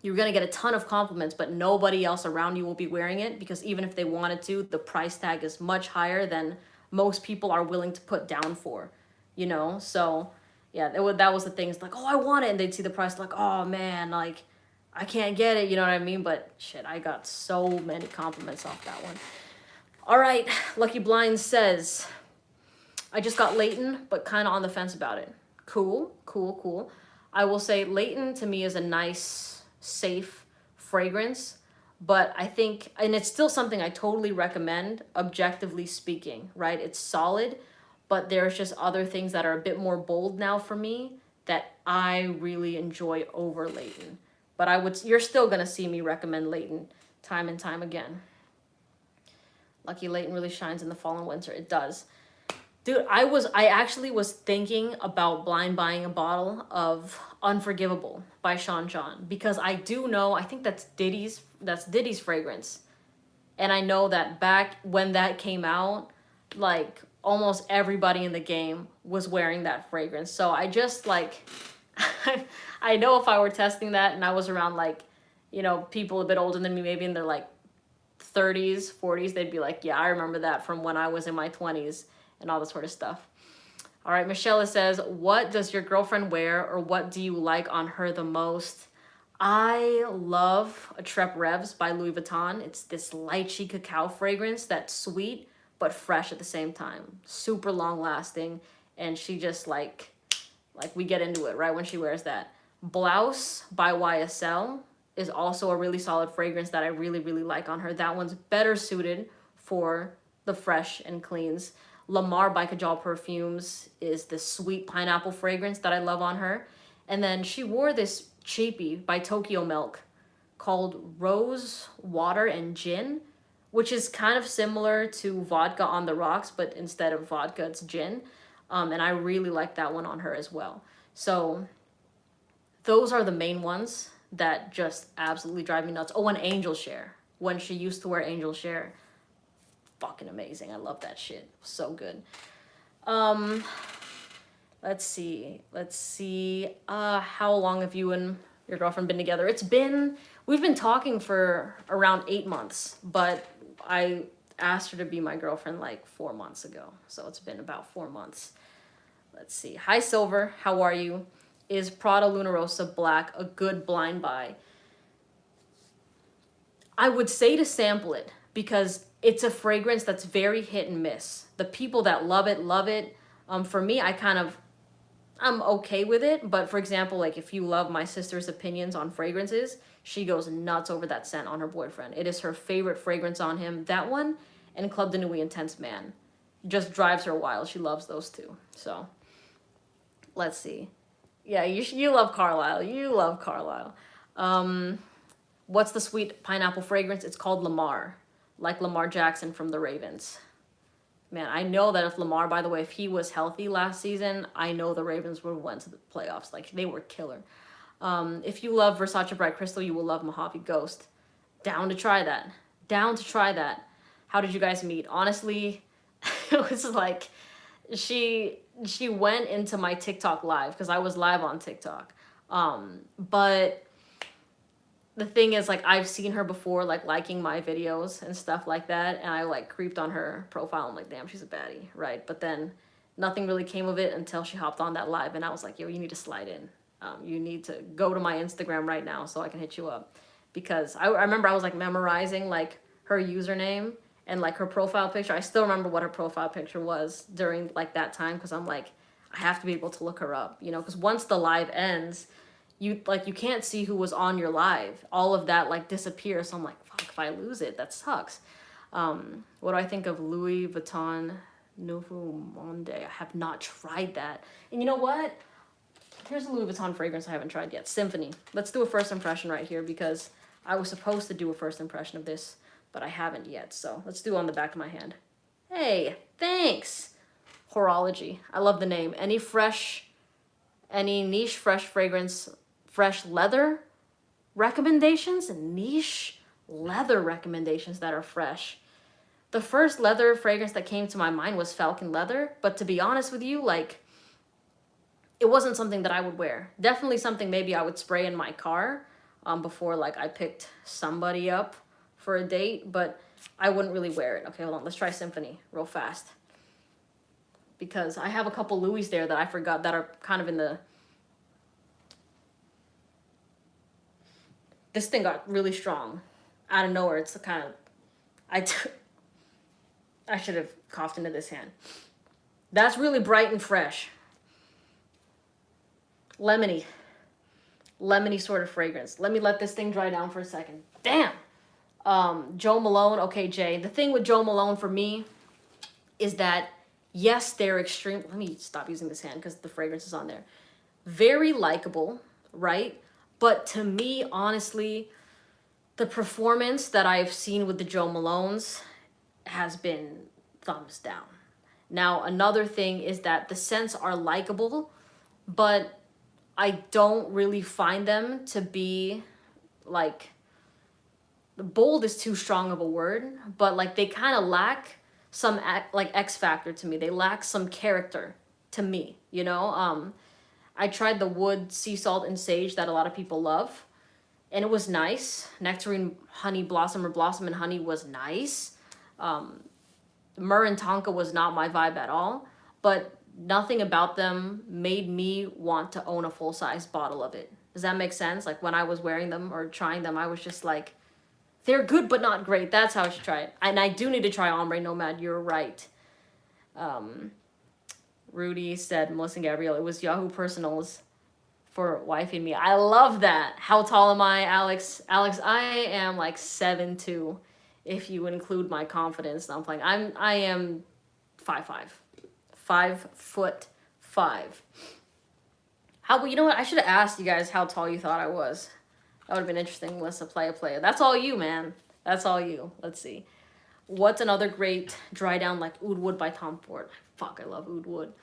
You're going to get a ton of compliments, but nobody else around you will be wearing it because even if they wanted to, the price tag is much higher than most people are willing to put down for, you know? So yeah, that was the thing. It's like, oh, I want it. And they'd see the price like, oh man, like I can't get it. You know what I mean? But shit, I got so many compliments off that one. All right. Lucky Blind says, I just got Leighton, but kind of on the fence about it. Cool, cool, cool. I will say Leighton to me is a nice, safe fragrance, but I think, and it's still something I totally recommend, objectively speaking, right? It's solid, but there's just other things that are a bit more bold now for me that I really enjoy over Leighton. But you're still gonna see me recommend Leighton time and time again. Lucky Leighton really shines in the fall and winter. It does. Dude, I actually was thinking about blind buying a bottle of Unforgivable by Sean John because I do know, I think that's Diddy's fragrance. And I know that back when that came out, like almost everybody in the game was wearing that fragrance. So I just like, I know if I were testing that and I was around like, you know, people a bit older than me, maybe in their like 30s, 40s, they'd be like, yeah, I remember that from when I was in my 20s. And all this sort of stuff. All right, Michelle says, what does your girlfriend wear or what do you like on her the most? I love a Trep Revs by Louis Vuitton. It's this lychee cacao fragrance that's sweet but fresh at the same time. Super long lasting. And she just like we get into it right when she wears that. Blouse by YSL is also a really solid fragrance that I really, really like on her. That one's better suited for the fresh and cleans. Lamar by Kajal Perfumes is the sweet pineapple fragrance that I love on her. And then she wore this cheapie by Tokyo Milk called Rose Water and Gin, which is kind of similar to Vodka on the Rocks, but instead of vodka, it's gin. And I really like that one on her as well. So those are the main ones that just absolutely drive me nuts. Oh, and Angel Share. When she used to wear Angel Share. Fucking amazing. I love that shit. So good. Um, let's see. How long have you and your girlfriend been together? We've been talking for around 8 months, but I asked her to be my girlfriend like 4 months ago. So it's been about 4 months. Let's see. Hi, Silver. How are you? Is Prada Luna Rossa Black a good blind buy? I would say to sample it because it's a fragrance that's very hit and miss. The people that love it, love it. For me, I'm okay with it. But for example, like if you love my sister's opinions on fragrances, she goes nuts over that scent on her boyfriend. It is her favorite fragrance on him. That one and Club de Nuit Intense Man just drives her wild. She loves those two. So let's see. Yeah, you love Carlisle. You love Carlisle. What's the sweet pineapple fragrance? It's called Lamar, like Lamar Jackson from the Ravens. Man, I know that if Lamar, by the way, if he was healthy last season, I know the Ravens would have went to the playoffs. Like, they were killer. If you love Versace Bright Crystal, you will love Mojave Ghost. Down to try that. Down to try that. How did you guys meet? Honestly, it was like she went into my TikTok live because I was live on TikTok. But the thing is, like, I've seen her before, like, liking my videos and stuff like that, and I, like, creeped on her profile. I'm like, damn, she's a baddie, right? But then nothing really came of it until she hopped on that live, and I was like, yo, you need to slide in. You need to go to my Instagram right now so I can hit you up. Because I remember I was, like, memorizing, like, her username and, like, her profile picture. I still remember what her profile picture was during, like, that time, because I'm like, I have to be able to look her up, you know? Because once the live ends, you can't see who was on your live. All of that like disappears. So I'm like, fuck, if I lose it, that sucks. What do I think of Louis Vuitton Nouveau Monde? I have not tried that. And you know what? Here's a Louis Vuitton fragrance I haven't tried yet. Symphony. Let's do a first impression right here because I was supposed to do a first impression of this, but I haven't yet. So let's do it on the back of my hand. Hey, thanks. Horology. I love the name. Any niche fresh fragrance, fresh leather recommendations? Niche leather recommendations that are fresh. The first leather fragrance that came to my mind was Falcon Leather, but to be honest with you, like, it wasn't something that I would wear. Definitely something maybe I would spray in my car before, like, I picked somebody up for a date, but I wouldn't really wear it. Okay, hold on. Let's try Symphony real fast. Because I have a couple Louis there that I forgot that are kind of in the... This thing got really strong. Out of nowhere, it's the kind of... I should have coughed into this hand. That's really bright and fresh. Lemony sort of fragrance. Let me let this thing dry down for a second. Damn! Jo Malone. Okay, Jay. The thing with Jo Malone for me is that, yes, they're extreme... Let me stop using this hand because the fragrance is on there. Very likable, right? But to me, honestly, the performance that I've seen with the Jo Malones has been thumbs down. Now, another thing is that the scents are likable, but I don't really find them to be, like, bold is too strong of a word, but, like, they kind of lack some, like, X factor to me. They lack some character to me, you know? I tried the wood, sea salt, and sage that a lot of people love, and it was nice. Nectarine, honey, blossom, or blossom and honey was nice. Myrrh and tonka was not my vibe at all, but nothing about them made me want to own a full-size bottle of it. Does that make sense? Like, when I was wearing them or trying them, I was just like, they're good but not great. That's how I should try it. And I do need to try Ombre Nomad. You're right. Rudy said, Melissa and Gabrielle, it was Yahoo Personals for Wifey and Me. I love that. How tall am I, Alex? Alex, I am like 7'2", if you include my confidence. I'm playing. I am 5'5". 5'5". How, you know what? I should have asked you guys how tall you thought I was. That would have been interesting, Melissa. Player. That's all you, man. That's all you. Let's see. What's another great dry down like Oud Wood by Tom Ford? Fuck, I love Oud Wood.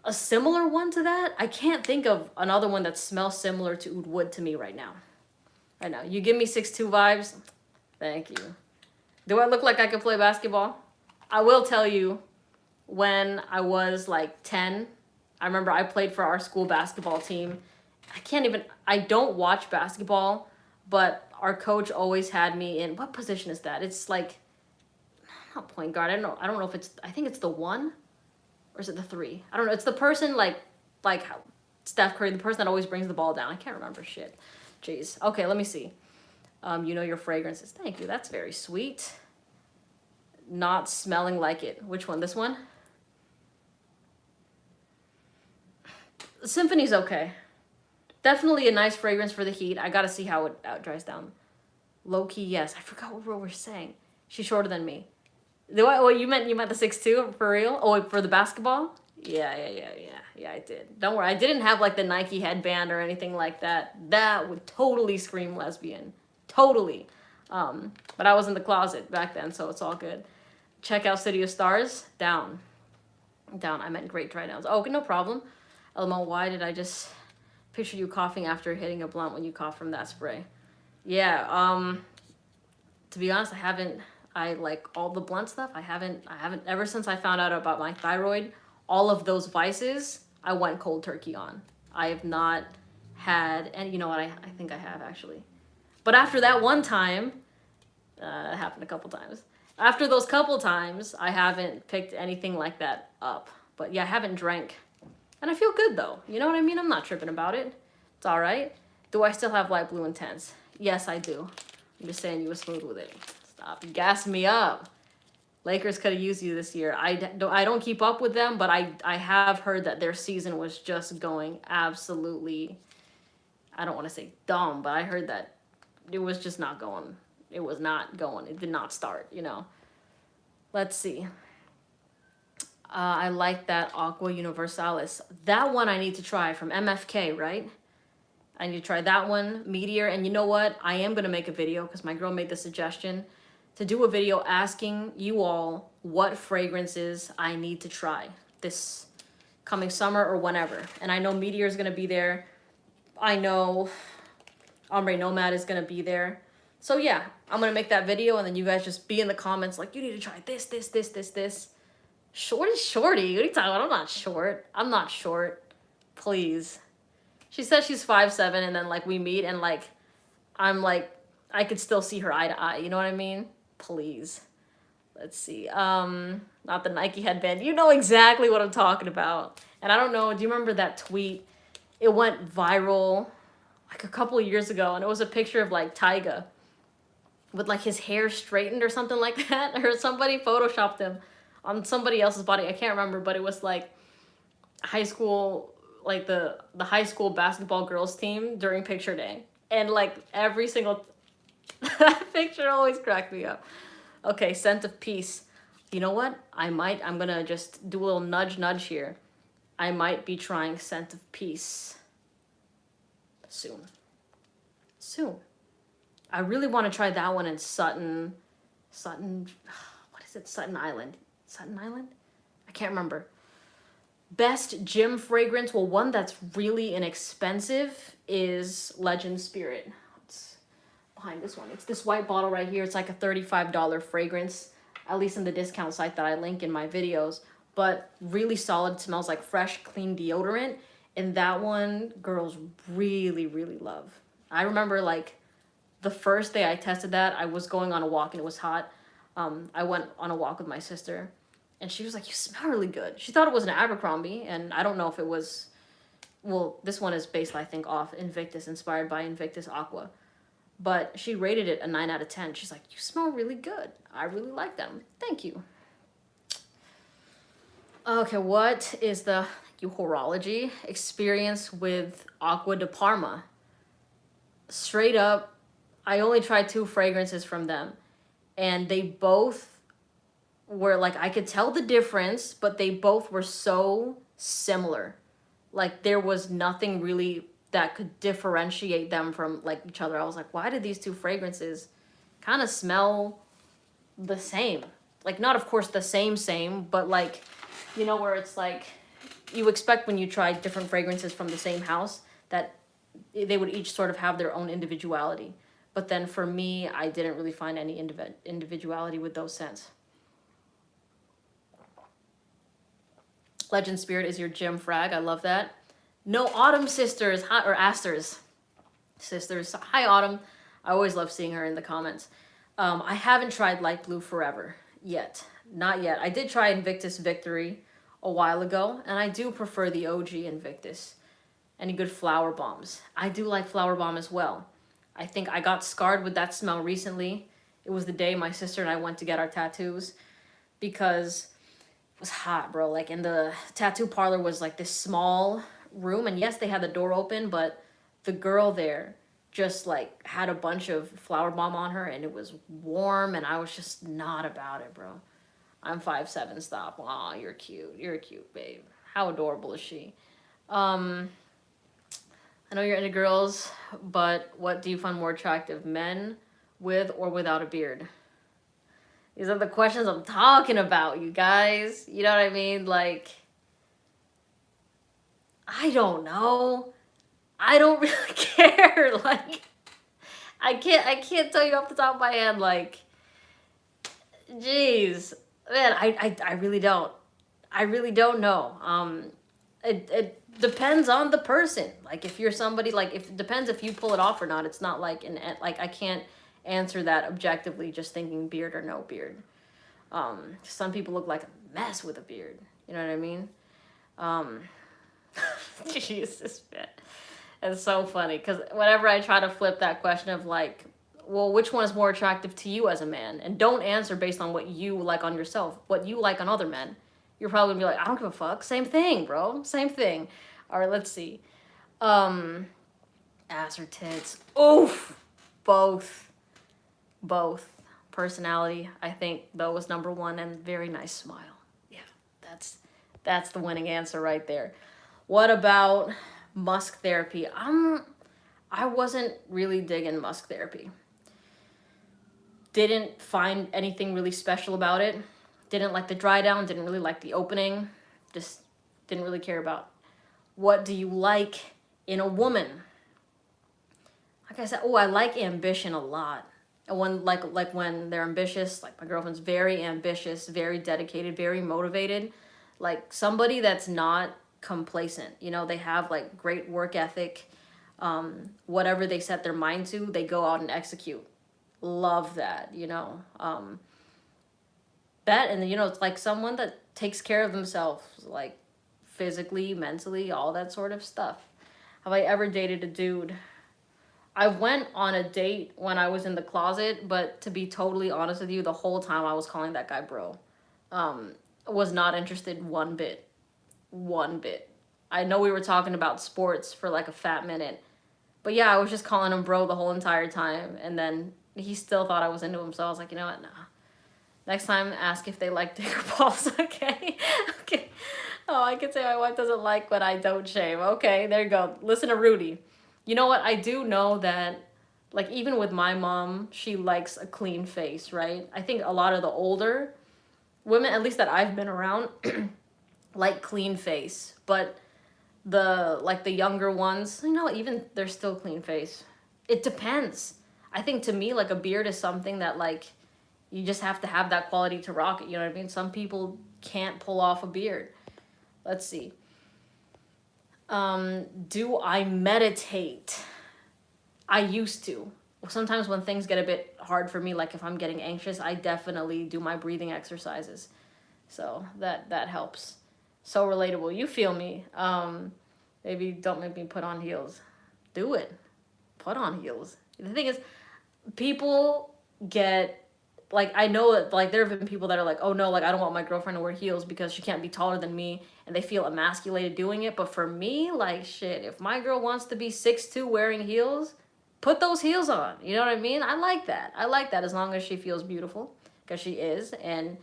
A similar one to that? I can't think of another one that smells similar to Oud Wood to me right now. Right now. You give me 6'2" vibes? Thank you. Do I look like I can play basketball? I will tell you, when I was like 10. I remember I played for our school basketball team. I don't watch basketball, but our coach always had me in, what position is that? It's like, not point guard. I don't know if it's, I think it's the 1, or is it the 3? I don't know. It's the person like Steph Curry, the person that always brings the ball down. I can't remember shit. Jeez. Okay, let me see. You know your fragrances. Thank you. That's very sweet. Not smelling like it. Which one? This one? Symphony's okay. Definitely a nice fragrance for the heat. I gotta see how it dries down. Low key, yes. I forgot what we were saying. She's shorter than me. What you meant the 6'2" for real? Oh, for the basketball? Yeah, I did. Don't worry, I didn't have like the Nike headband or anything like that. That would totally scream lesbian. Totally. But I was in the closet back then, so it's all good. Check out City of Stars. Down. I meant great dry downs. Oh, no problem. LML, why did I just picture you coughing after hitting a blunt when you cough from that spray? Yeah, to be honest, I like all the blunt stuff. I haven't, ever since I found out about my thyroid, all of those vices, I went cold turkey on. I have not had, and you know what, I think I have actually. But after that one time, it happened a couple times. After those couple times, I haven't picked anything like that up. But yeah, I haven't drank. And I feel good though. You know what I mean? I'm not tripping about it. It's all right. Do I still have light blue intense? Yes, I do. I'm just saying you were smooth with it. Stop. You gassed me up. Lakers could have used you this year. I don't keep up with them, but I have heard that their season was just going absolutely, I don't want to say dumb, but I heard that it was just not going. It was not going. It did not start, you know. Let's see. I like that Aqua Universalis. That one I need to try from MFK, right? I need to try that one, Meteor. And you know what? I am going to make a video because my girl made the suggestion to do a video asking you all what fragrances I need to try this coming summer or whenever. And I know Meteor is going to be there. I know Ombre Nomad is going to be there. So yeah, I'm going to make that video and then you guys just be in the comments like, you need to try this. Short is shorty. What are you talking about? I'm not short. I'm not short. Please. She says she's 5'7", and then like we meet and like I'm like I could still see her eye to eye. You know what I mean? Please. Let's see. Not the Nike headband. You know exactly what I'm talking about. And I don't know. Do you remember that tweet? It went viral like a couple of years ago, and it was a picture of like Tyga with like his hair straightened or something like that, or somebody photoshopped him on somebody else's body. I can't remember, but it was like high school, like the high school basketball girls team during picture day. And like every single picture always cracked me up. Okay, Scent of Peace. You know what? I'm gonna just do a little nudge here. I might be trying Scent of Peace soon. I really want to try that one in Sutton, what is it? Sutton Island? I can't remember. Best gym fragrance, well, one that's really inexpensive is Legend Spirit. It's behind this one. It's this white bottle right here. It's like a $35 fragrance, at least in the discount site that I link in my videos. But really solid, smells like fresh, clean deodorant. And that one, girls really, really love. I remember like the first day I tested that, I was going on a walk and it was hot. I went on a walk with my sister and she was like, you smell really good. She thought it was an Abercrombie, and I don't know if it was, well, this one is based, I think, off Invictus, inspired by Invictus Aqua. But she rated it a 9 out of 10. She's like, you smell really good. I really like them. Thank you. Okay, what is the horology experience with Aqua de Parma? Straight up, I only tried 2 fragrances from them. And they both were like, I could tell the difference, but they both were so similar. Like there was nothing really that could differentiate them from like each other. I was like, why did these 2 fragrances kind of smell the same? Like not of course the same, but like, you know, where it's like you expect when you try different fragrances from the same house that they would each sort of have their own individuality. But then for me, I didn't really find any individuality with those scents. Legend Spirit is your gym frag. I love that. No Autumn sisters, hi, or Asters sisters. Hi Autumn. I always love seeing her in the comments. I haven't tried Light Blue Forever yet. Not yet. I did try Invictus Victory a while ago, and I do prefer the OG Invictus. Any good flower bombs? I do like flower bomb as well. I think I got scarred with that smell recently. It was the day my sister and I went to get our tattoos because it was hot, bro. Like, in the tattoo parlor was like this small room, and yes, they had the door open, but the girl there just like had a bunch of flower bomb on her, and it was warm, and I was just not about it, bro. I'm 5'7", stop. Aw, you're cute. You're cute, babe. How adorable is she? I know you're into girls, but what do you find more attractive, men with or without a beard? These are the questions I'm talking about, you guys. You know what I mean? Like, I don't know. I don't really care. Like, I can't tell you off the top of my head. Like, jeez, man, I really don't. I really don't know. It depends on the person. Like, if you're somebody, like, if it depends if you pull it off or not. It's not like like, I can't answer that objectively just thinking beard or no beard. Some people look like a mess with a beard. You know what I mean? Jesus, man. It's so funny because whenever I try to flip that question of like, well, which one is more attractive to you as a man? And don't answer based on what you like on yourself, what you like on other men. You're probably gonna be like, I don't give a fuck. Same thing, bro. Same thing. All right, let's see. Ass or tits? Oof. Both. Personality, I think, though, was number one, and very nice smile. Yeah, that's the winning answer right there. What about musk therapy? I wasn't really digging musk therapy. Didn't find anything really special about it. Didn't like the dry down, didn't really like the opening. Just didn't really care about. What do you like in a woman? Like I said, I like ambition a lot. And when like when they're ambitious, like my girlfriend's very ambitious, very dedicated, very motivated. Like somebody that's not complacent. You know, they have like great work ethic. Whatever they set their mind to, they go out and execute. Love that, you know. That, and you know, it's like someone that takes care of themselves, like physically, mentally, all that sort of stuff. Have I ever dated a dude? I went on a date when I was in the closet, but to be totally honest with you, the whole time I was calling that guy bro. Was not interested one bit. I know we were talking about sports for like a fat minute, but yeah, I was just calling him bro the whole entire time, and then he still thought I was into him, so I was like, you know what, nah. Next time, ask if they like dick or balls, okay? Okay. Oh, I could say my wife doesn't like when I don't shave. Okay, there you go. Listen to Rudy. You know what? I do know that, like, even with my mom, she likes a clean face, right? I think a lot of the older women, at least that I've been around, like clean face. But the younger ones, you know, even they're still clean face. It depends. I think to me, like, a beard is something that, like, you just have to have that quality to rock it, you know what I mean? Some people can't pull off a beard. Let's see. Do I meditate? I used to. Sometimes when things get a bit hard for me, like if I'm getting anxious, I definitely do my breathing exercises. So that helps. So relatable. You feel me. Maybe don't make me put on heels. Do it. Put on heels. The thing is, people get, like, I know that, like, there have been people that are like, oh no, like, I don't want my girlfriend to wear heels because she can't be taller than me, and they feel emasculated doing it. But for me, like, shit, if my girl wants to be 6'2" wearing heels, put those heels on. You know what I mean? I like that. As long as she feels beautiful, because she is, and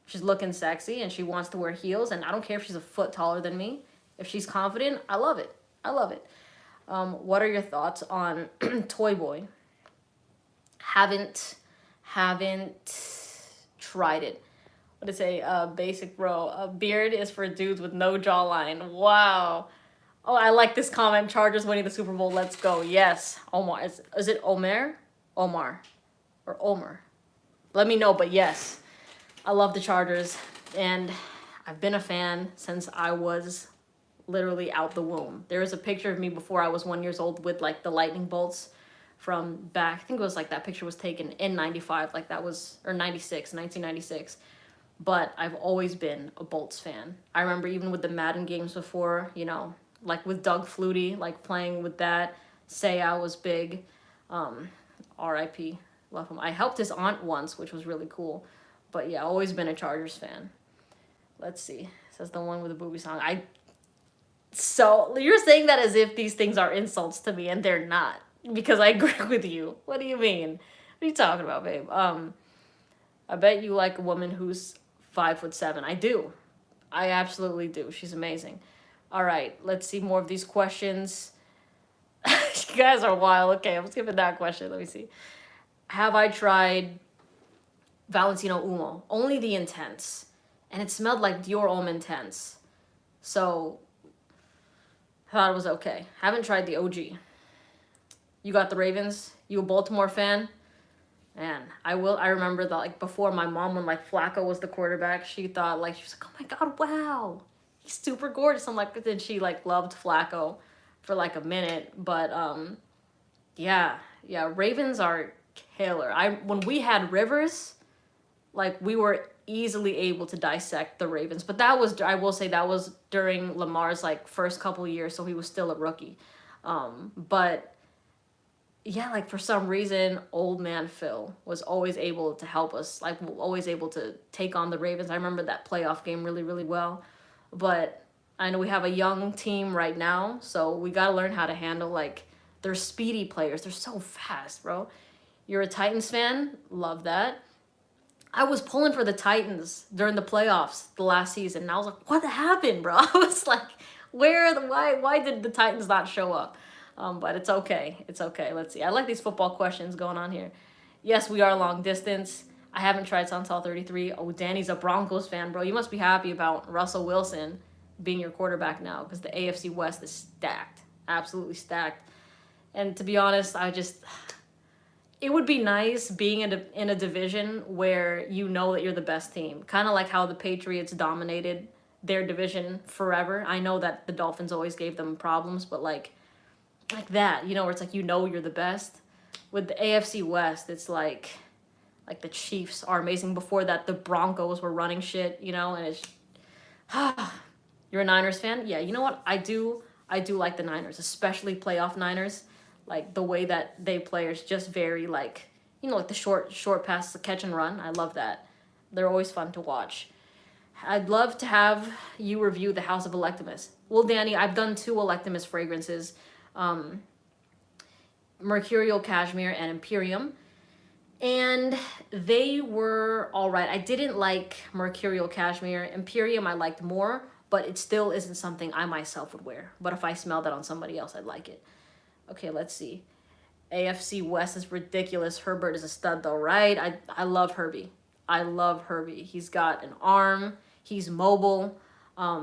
she's looking sexy, and she wants to wear heels, and I don't care if she's a foot taller than me. If she's confident, I love it. What are your thoughts on Toy Boy? Haven't tried it. What did it say? Basic bro. A beard is for dudes with no jawline. Wow. Oh, I like this comment. Chargers winning the Super Bowl. Let's go. Yes. Omar. Is it Omer? Omar. Or Omer. Let me know, but yes. I love the Chargers. And I've been a fan since I was literally out the womb. There is a picture of me before I was 1 year old with like the lightning bolts from back. I think it was like that picture was taken in 95, like that was, or 96, 1996. But I've always been a Bolts fan. I remember even with the Madden games before, you know, like with Doug Flutie, like playing with that. Seiya was big. R.I.P. Love him. I helped his aunt once, which was really cool. But yeah, always been a Chargers fan. Let's see. It says the one with the booby song. So you're saying that as if these things are insults to me, and they're not. Because I agree with you. What do you mean? What are you talking about, babe? I bet you like a woman who's 5'7". I do. I absolutely do. She's amazing. All right, let's see more of these questions. You guys are wild. Okay, I'm skipping that question. Let me see. Have I tried Valentino Umo? Only the Intense. And it smelled like Dior Homme Intense. So, I thought it was okay. Haven't tried the OG. You got the Ravens? You a Baltimore fan? Man, I remember that, like, before my mom, when, like, Flacco was the quarterback, she thought, like, she was like, oh my God, wow. He's super gorgeous. I'm like, then she, like, loved Flacco for, like, a minute. But, yeah, Ravens are killer. When we had Rivers, like, we were easily able to dissect the Ravens. But that was, I will say, that was during Lamar's, like, first couple years, so he was still a rookie. But yeah, like for some reason, old man Phil was always able to help us, like always able to take on the Ravens. I remember that playoff game really, really well. But I know we have a young team right now, so we got to learn how to handle, like, they're speedy players. They're so fast, bro. You're a Titans fan? Love that. I was pulling for the Titans during the playoffs the last season, and I was like, what happened, bro? I was like, why did the Titans not show up? But it's okay. It's okay. Let's see. I like these football questions going on here. Yes, we are long distance. I haven't tried Santal 33. Oh, Danny's a Broncos fan, bro. You must be happy about Russell Wilson being your quarterback now, because the AFC West is stacked. Absolutely stacked. And to be honest, it would be nice being in a division where you know that you're the best team. Kind of like how the Patriots dominated their division forever. I know that the Dolphins always gave them problems, but like that, you know, where it's like, you know, you're the best. With the AFC West, it's like the Chiefs are amazing. Before that, the Broncos were running shit, you know, and it's you're a Niners fan? Yeah, you know what? I do like the Niners, especially playoff Niners. Like the way that they play is just very, like, you know, like the short pass, the catch and run. I love that. They're always fun to watch. I'd love to have you review the House of Electimus. Well, Danny, I've done 2 Electimus fragrances. Mercurial Cashmere and Imperium, and they were all right. I didn't like Mercurial Cashmere. Imperium I liked more, but it still isn't something I myself would wear. But if I smelled that on somebody else, I'd like it. Okay, let's see. AFC West is ridiculous. Herbert is a stud though, right? I love Herbie. I love Herbie. He's got an arm. He's mobile. I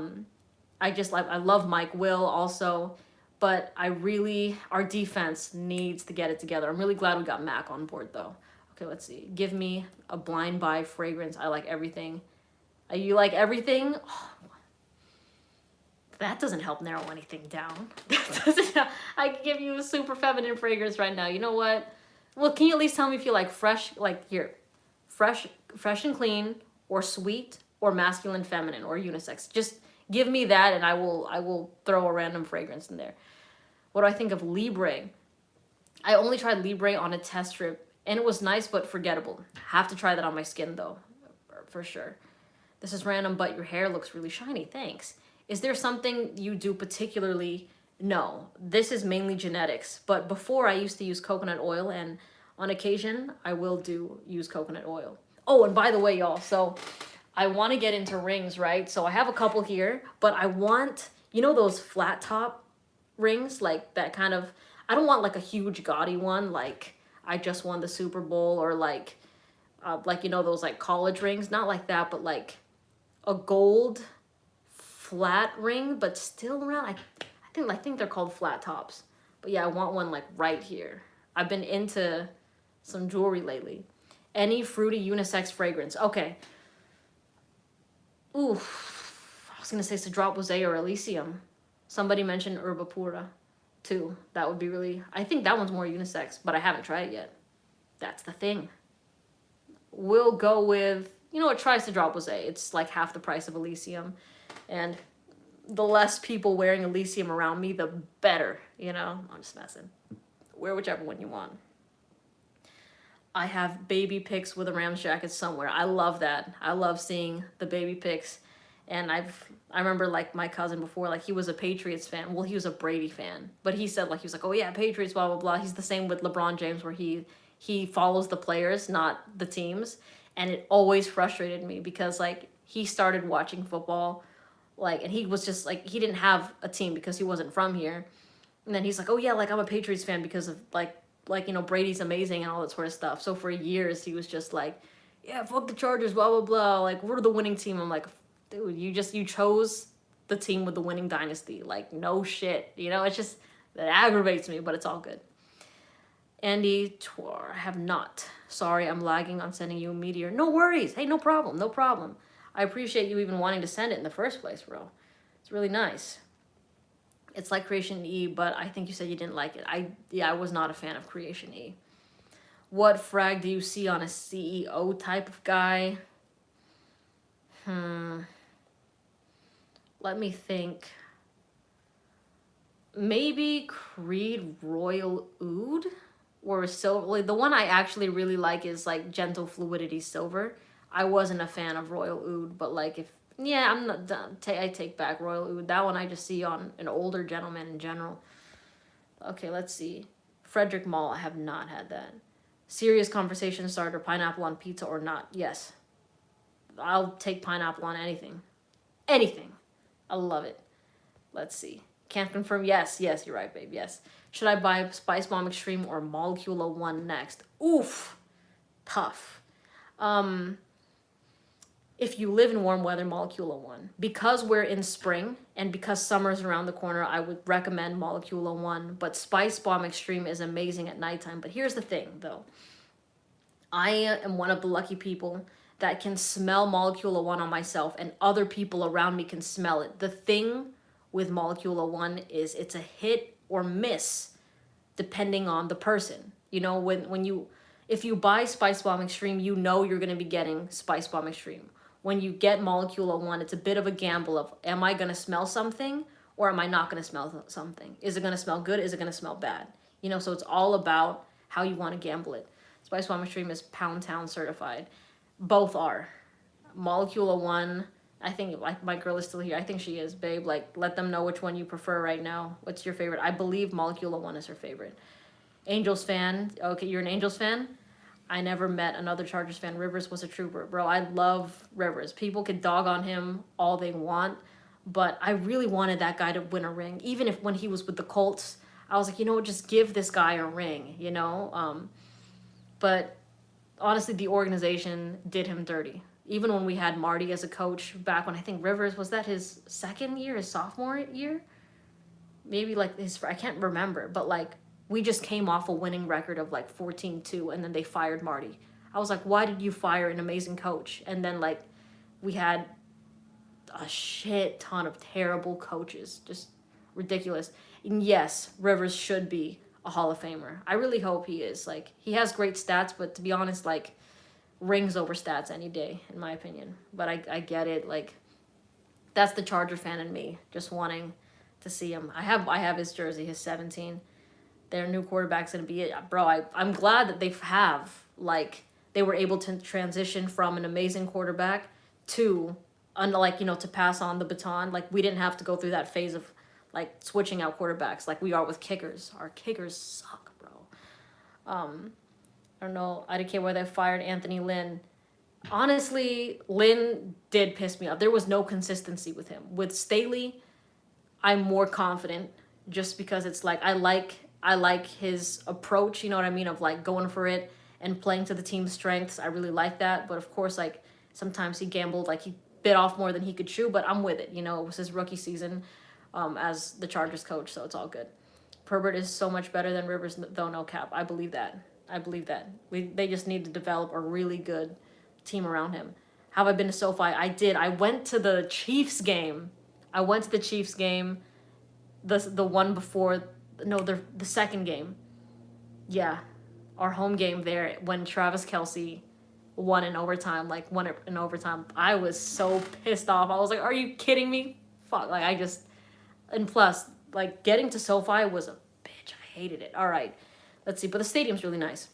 love Mike Will also. But our defense needs to get it together. I'm really glad we got Mac on board, though. Okay, let's see. Give me a blind buy fragrance. I like everything. You like everything? Oh, that doesn't help narrow anything down. I can give you a super feminine fragrance right now. You know what? Well, can you at least tell me if you like fresh and clean, or sweet, or masculine, feminine, or unisex? Just give me that, and I will throw a random fragrance in there. What do I think of Libre? I only tried Libre on a test strip, and it was nice but forgettable. Have to try that on my skin, though, for sure. This is random, but your hair looks really shiny. Thanks. Is there something you do particularly? No. This is mainly genetics, but before I used to use coconut oil, and on occasion, I will use coconut oil. Oh, and by the way, y'all, so I want to get into rings, right? So I have a couple here, but I want, you know, those flat top rings, like that kind of, I don't want like a huge gaudy one, like I just won the Super Bowl, or like you know, those like college rings, not like that, but like a gold flat ring, but still round. I think they're called flat tops. But yeah, I want one like right here. I've been into some jewelry lately. Any fruity unisex fragrance? Okay. Ooh, was gonna say to drop Jose or Elysium. Somebody mentioned Herba Pura, too. That would be really. I think that one's more unisex, but I haven't tried it yet. That's the thing. We'll go with, you know what, tries to drop Jose. It's like half the price of Elysium, and the less people wearing Elysium around me, the better. You know, I'm just messing. Wear whichever one you want. I have baby pics with a Rams jacket somewhere. I love that. I love seeing the baby pics. And I remember like my cousin before, like he was a Patriots fan. Well, he was a Brady fan, but he said like, he was like, oh yeah, Patriots, blah, blah, blah. He's the same with LeBron James where he follows the players, not the teams. And it always frustrated me because like he started watching football, like, and he was just like, he didn't have a team because he wasn't from here. And then he's like, oh yeah, like I'm a Patriots fan because of like, you know, Brady's amazing and all that sort of stuff. So for years he was just like, yeah, fuck the Chargers, blah, blah, blah. Like, we're the winning team. I'm like, dude, you chose the team with the winning dynasty. Like, no shit. You know, it's just, that aggravates me, but it's all good. Andy Twar, I have not. Sorry, I'm lagging on sending you a meteor. No worries. Hey, no problem. No problem. I appreciate you even wanting to send it in the first place, bro. It's really nice. It's like Creation E, but I think you said you didn't like it. I was not a fan of Creation E. What frag do you see on a CEO type of guy? Let me think. Maybe Creed Royal Oud or Silver. Like, the one I actually really like is like Gentle Fluidity Silver. I wasn't a fan of Royal Oud, but like if yeah, I'm not done. I take back Royal Oud. That one I just see on an older gentleman in general. Okay, let's see. Frederick Mall, I have not had that. Serious conversation starter, pineapple on pizza or not? Yes. I'll take pineapple on anything. Anything. I love it. Let's see. Can't confirm. Yes, you're right, babe. Yes. Should I buy Spice Bomb Extreme or Molecula 1 next? Oof. Tough. If you live in warm weather, Molecula 1. Because we're in spring and because summer's around the corner, I would recommend Molecula 1. But Spice Bomb Extreme is amazing at nighttime. But here's the thing, though. I am one of the lucky people that can smell Molecula 1 on myself and other people around me can smell it. The thing with Molecula 1 is it's a hit or miss depending on the person. You know, if you buy Spice Bomb Extreme, you know you're going to be getting Spice Bomb Extreme. When you get Molecula 1, it's a bit of a gamble of, am I going to smell something or am I not going to smell something? Is it going to smell good? Is it going to smell bad? You know, so it's all about how you want to gamble it. Spice Bomb Extreme is Pound Town certified. Both are. Molecula 1, I think, like, my girl is still here. I think she is, babe. Like, let them know which one you prefer right now. What's your favorite? I believe Molecula 1 is her favorite. Angels fan. Okay, you're an Angels fan? I never met another Chargers fan. Rivers was a trooper. Bro, I love Rivers. People could dog on him all they want, but I really wanted that guy to win a ring. Even if when he was with the Colts, I was like, you know what, just give this guy a ring, you know? But honestly, the organization did him dirty. Even when we had Marty as a coach back when I think Rivers, was that his second year, his sophomore year? Maybe like I can't remember, but like, we just came off a winning record of like 14-2 and then they fired Marty. I was like, why did you fire an amazing coach? And then like we had a shit ton of terrible coaches. Just ridiculous. And yes, Rivers should be a Hall of Famer. I really hope he is. Like, he has great stats, but to be honest, like, rings over stats any day, in my opinion. But I get it. Like, that's the Charger fan in me, just wanting to see him. I have his jersey, his 17. Their new quarterback's going to be it. Bro, I'm glad that they were able to transition from an amazing quarterback to, to pass on the baton. Like, we didn't have to go through that phase of, like, switching out quarterbacks like we are with kickers. Our kickers suck, bro. I don't know. I didn't care why they fired Anthony Lynn. Honestly, Lynn did piss me off. There was no consistency with him. With Staley, I'm more confident just because it's like I like his approach, you know what I mean, of like going for it and playing to the team's strengths. I really like that. But of course, like, sometimes he gambled, like he bit off more than he could chew, but I'm with it. You know, it was his rookie season as the Chargers coach, so it's all good. Herbert is so much better than Rivers, though, no cap. I believe that. They just need to develop a really good team around him. Have I been to SoFi? I did. I went to the Chiefs game. The one before, no, the second game. Yeah, our home game there when Travis Kelce won in overtime, won it in overtime. I was so pissed off. I was like, are you kidding me? Fuck, and plus, getting to SoFi was a bitch. I hated it. All right, let's see, but the stadium's really nice.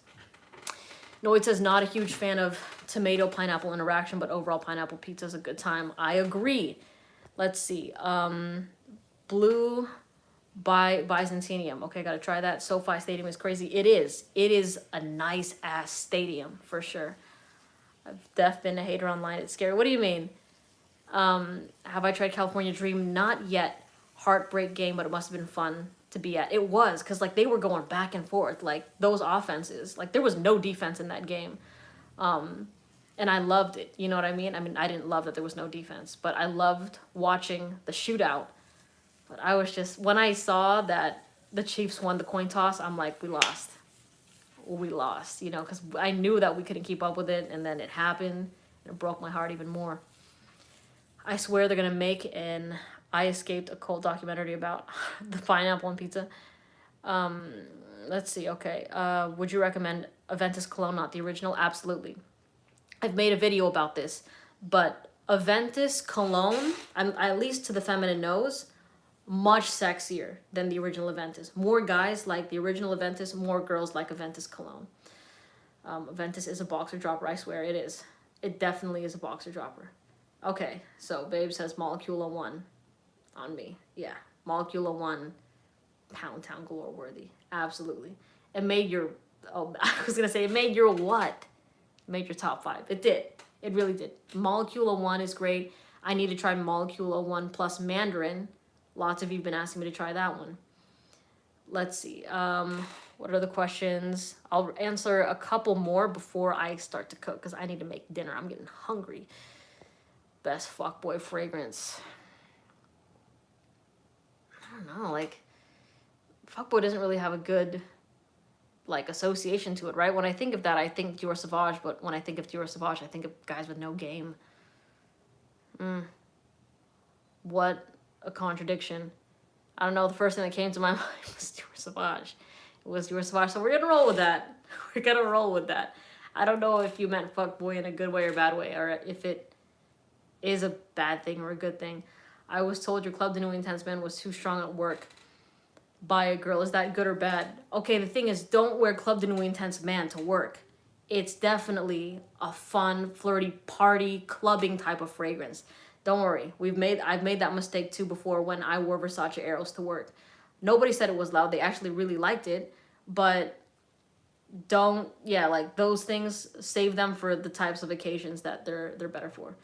Noid says, not a huge fan of tomato pineapple interaction, but overall pineapple pizza is a good time. I agree. Let's see. Blue by Byzantinium. Okay, gotta try that. SoFi Stadium is crazy. It is. It is a nice ass stadium for sure. I've been a hater online. It's scary. What do you mean? Have I tried California Dream? Not yet. Heartbreak game, but it must have been fun to be at. It was, because they were going back and forth, those offenses, there was no defense in that game, and I loved it. You know what I mean? I didn't love that there was no defense, but I loved watching the shootout. But I was just, when I saw that the Chiefs won the coin toss, I'm like, we lost, because I knew that we couldn't keep up with it, and then it happened, and it broke my heart even more. I swear they're gonna make an I Escaped a Cult documentary about the pineapple on pizza. Let's see, okay. Would you recommend Aventus Cologne, not the original? Absolutely. I've made a video about this, but Aventus Cologne, at least to the feminine nose, much sexier than the original Aventus. More guys like the original Aventus, more girls like Aventus Cologne. Aventus is a boxer dropper, I swear it is. It definitely is a boxer dropper. Okay, so Babe says Molecula 1 on me. Yeah, Molecula 1, Pound Town galore worthy. Absolutely. It made your, I was going to say, it made your what? It made your top 5. It did. It really did. Molecula 1 is great. I need to try Molecula 1 plus Mandarin. Lots of you have been asking me to try that one. Let's see. What are the questions? I'll answer a couple more before I start to cook because I need to make dinner. I'm getting hungry. Best fuckboy fragrance. I don't know, fuckboy doesn't really have a good, association to it, right? When I think of that, I think Dior Sauvage, but when I think of Dior Sauvage, I think of guys with no game. What a contradiction. I don't know, the first thing that came to my mind was Dior Sauvage. It was Dior Sauvage, so we're gonna roll with that. We're gonna roll with that. I don't know if you meant fuckboy in a good way or bad way, or if it is a bad thing or a good thing. I was told your Club de Nuit Intense man was too strong at work by a girl. Is that good or bad? Okay, the thing is, don't wear Club de Nuit Intense man to work. It's definitely a fun, flirty, party, clubbing type of fragrance. Don't worry. I've made that mistake too before when I wore Versace Eros to work. Nobody said it was loud. They actually really liked it, but those things, save them for the types of occasions that they're better for.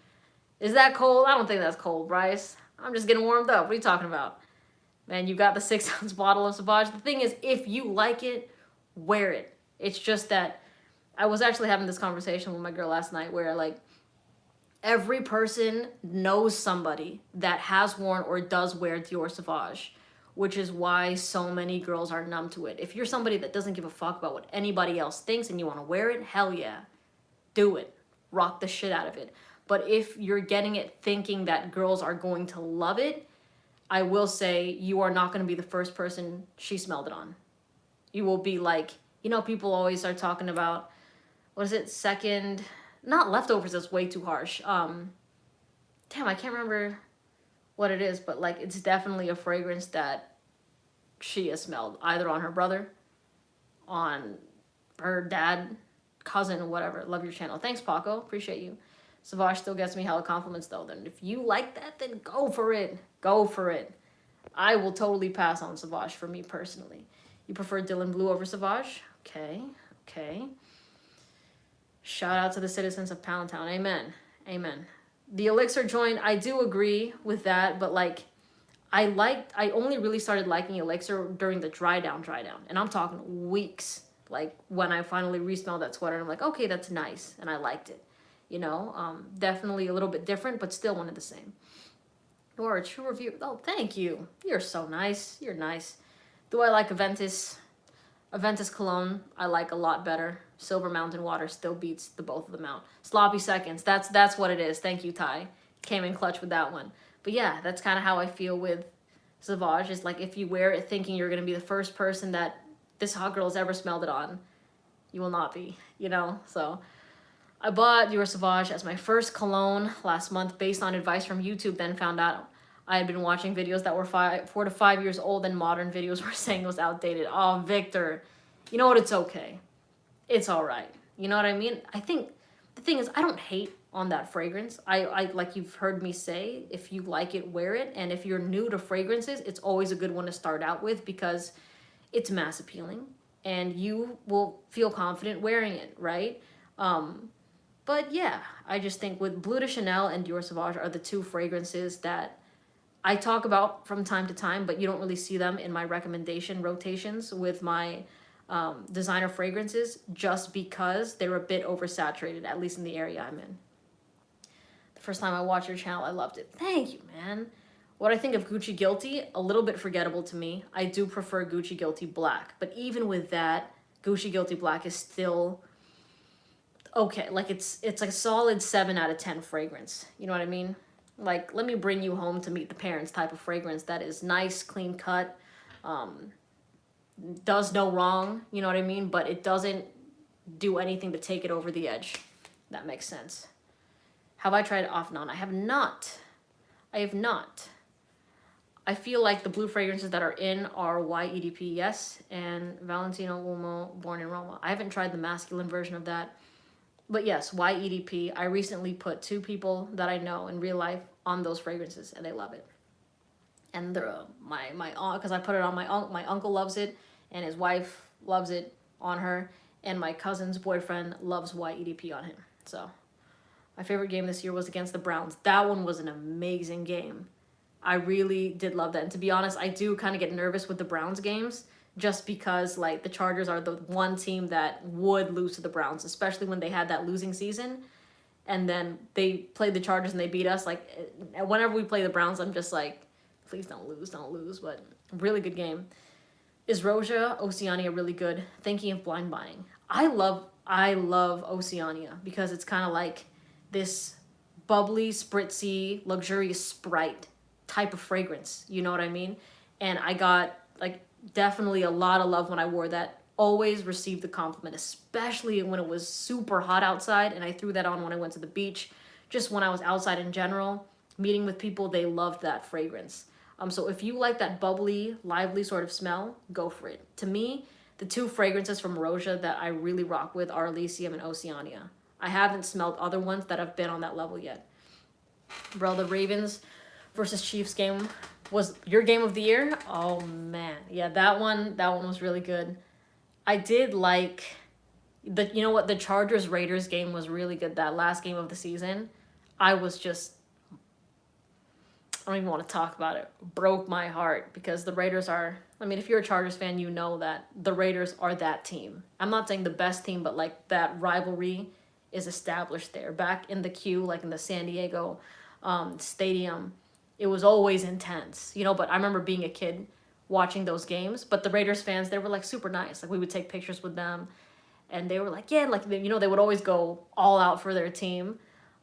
Is that cold? I don't think that's cold, Bryce. I'm just getting warmed up. What are you talking about? Man, you got the 6-ounce bottle of Sauvage. The thing is, if you like it, wear it. It's just that I was actually having this conversation with my girl last night where, every person knows somebody that has worn or does wear Dior Sauvage, which is why so many girls are numb to it. If you're somebody that doesn't give a fuck about what anybody else thinks and you want to wear it, hell yeah. Do it. Rock the shit out of it. But if you're getting it thinking that girls are going to love it, I will say you are not going to be the first person she smelled it on. You will be people always are talking about, what is it, second, not leftovers, that's way too harsh. Damn, I can't remember what it is, but it's definitely a fragrance that she has smelled, either on her brother, on her dad, cousin, whatever. Love your channel. Thanks, Paco. Appreciate you. Sauvage still gets me hella compliments though. Then if you like that, then go for it. Go for it. I will totally pass on Sauvage for me personally. You prefer Dylan Blue over Sauvage? Okay. Shout out to the citizens of Pound Town. Amen. The Elixir joint, I do agree with that, but I only really started liking Elixir during the dry down. And I'm talking weeks. When I finally re-smelled that sweater, I'm like, okay, that's nice. And I liked it. Definitely a little bit different, but still one of the same. You're a true reviewer. Oh, thank you. You're so nice. You're nice. Do I like Aventus? Aventus Cologne, I like a lot better. Silver Mountain Water still beats the both of them out. Sloppy seconds. That's what it is. Thank you, Ty. Came in clutch with that one. But yeah, that's kind of how I feel with Sauvage. Is like if you wear it thinking you're gonna be the first person that this hot girl has ever smelled it on, you will not be. You know. So I bought Dior Sauvage as my first cologne last month based on advice from YouTube. Then found out I had been watching videos that were 4 to 5 years old, and modern videos were saying it was outdated. Oh, Victor, you know what? It's okay. It's all right. You know what I mean? I think the thing is, I don't hate on that fragrance. I like you've heard me say, if you like it, wear it. And if you're new to fragrances, it's always a good one to start out with because it's mass appealing and you will feel confident wearing it, right? But yeah, I just think with Bleu de Chanel and Dior Sauvage are the two fragrances that I talk about from time to time, but you don't really see them in my recommendation rotations with my designer fragrances just because they're a bit oversaturated, at least in the area I'm in. The first time I watched your channel, I loved it. Thank you, man. What I think of Gucci Guilty, a little bit forgettable to me. I do prefer Gucci Guilty Black, but even with that, Gucci Guilty Black is still okay. Like it's like a solid 7 out of 10 fragrance. You know what I mean? Like, let me bring you home to meet the parents type of fragrance that is nice, clean cut, does no wrong, you know what I mean? But it doesn't do anything to take it over the edge. That makes sense. Have I tried Off Non? I have not. I have not. I feel like the blue fragrances that are in are YEDP, yes, and Valentino Uomo, Born in Roma. I haven't tried the masculine version of that. But yes, YEDP. I recently put 2 people that I know in real life on those fragrances, and they love it. And my aunt, because I put it on my uncle loves it, and his wife loves it on her, and my cousin's boyfriend loves YEDP on him. So my favorite game this year was against the Browns. That one was an amazing game. I really did love that. And to be honest, I do kind of get nervous with the Browns games just because like the Chargers are the one team that would lose to the Browns, especially when they had that losing season. And then they played the Chargers and they beat us. Like whenever we play the Browns, I'm just like, please don't lose. But really good game. Is Roja Oceania really good? Thinking of blind buying. I love Oceania because it's kind of like this bubbly, spritzy, luxurious Sprite type of fragrance. You know what I mean? And I got like definitely a lot of love when I wore that. Always received the compliment, especially when it was super hot outside, and I threw that on when I went to the beach. Just when I was outside in general, meeting with people, they loved that fragrance. So if you like that bubbly, lively sort of smell, go for it. To me, the 2 fragrances from Roja that I really rock with are Elysium and Oceania. I haven't smelled other ones that have been on that level yet. Bro, the Ravens versus Chiefs game was your game of the year. Oh man, yeah, that one was really good. I did like you know what, the Chargers Raiders game was really good. That last game of the season, I don't even want to talk about it. Broke my heart because the Raiders are, I mean, if you're a Chargers fan, you know that the Raiders are that team. I'm not saying the best team, but like that rivalry is established there. Back in the queue, like in the San Diego stadium, it was always intense, you know, but I remember being a kid watching those games, but the Raiders fans, they were like super nice. Like we would take pictures with them and they were like, yeah, like, you know, they would always go all out for their team.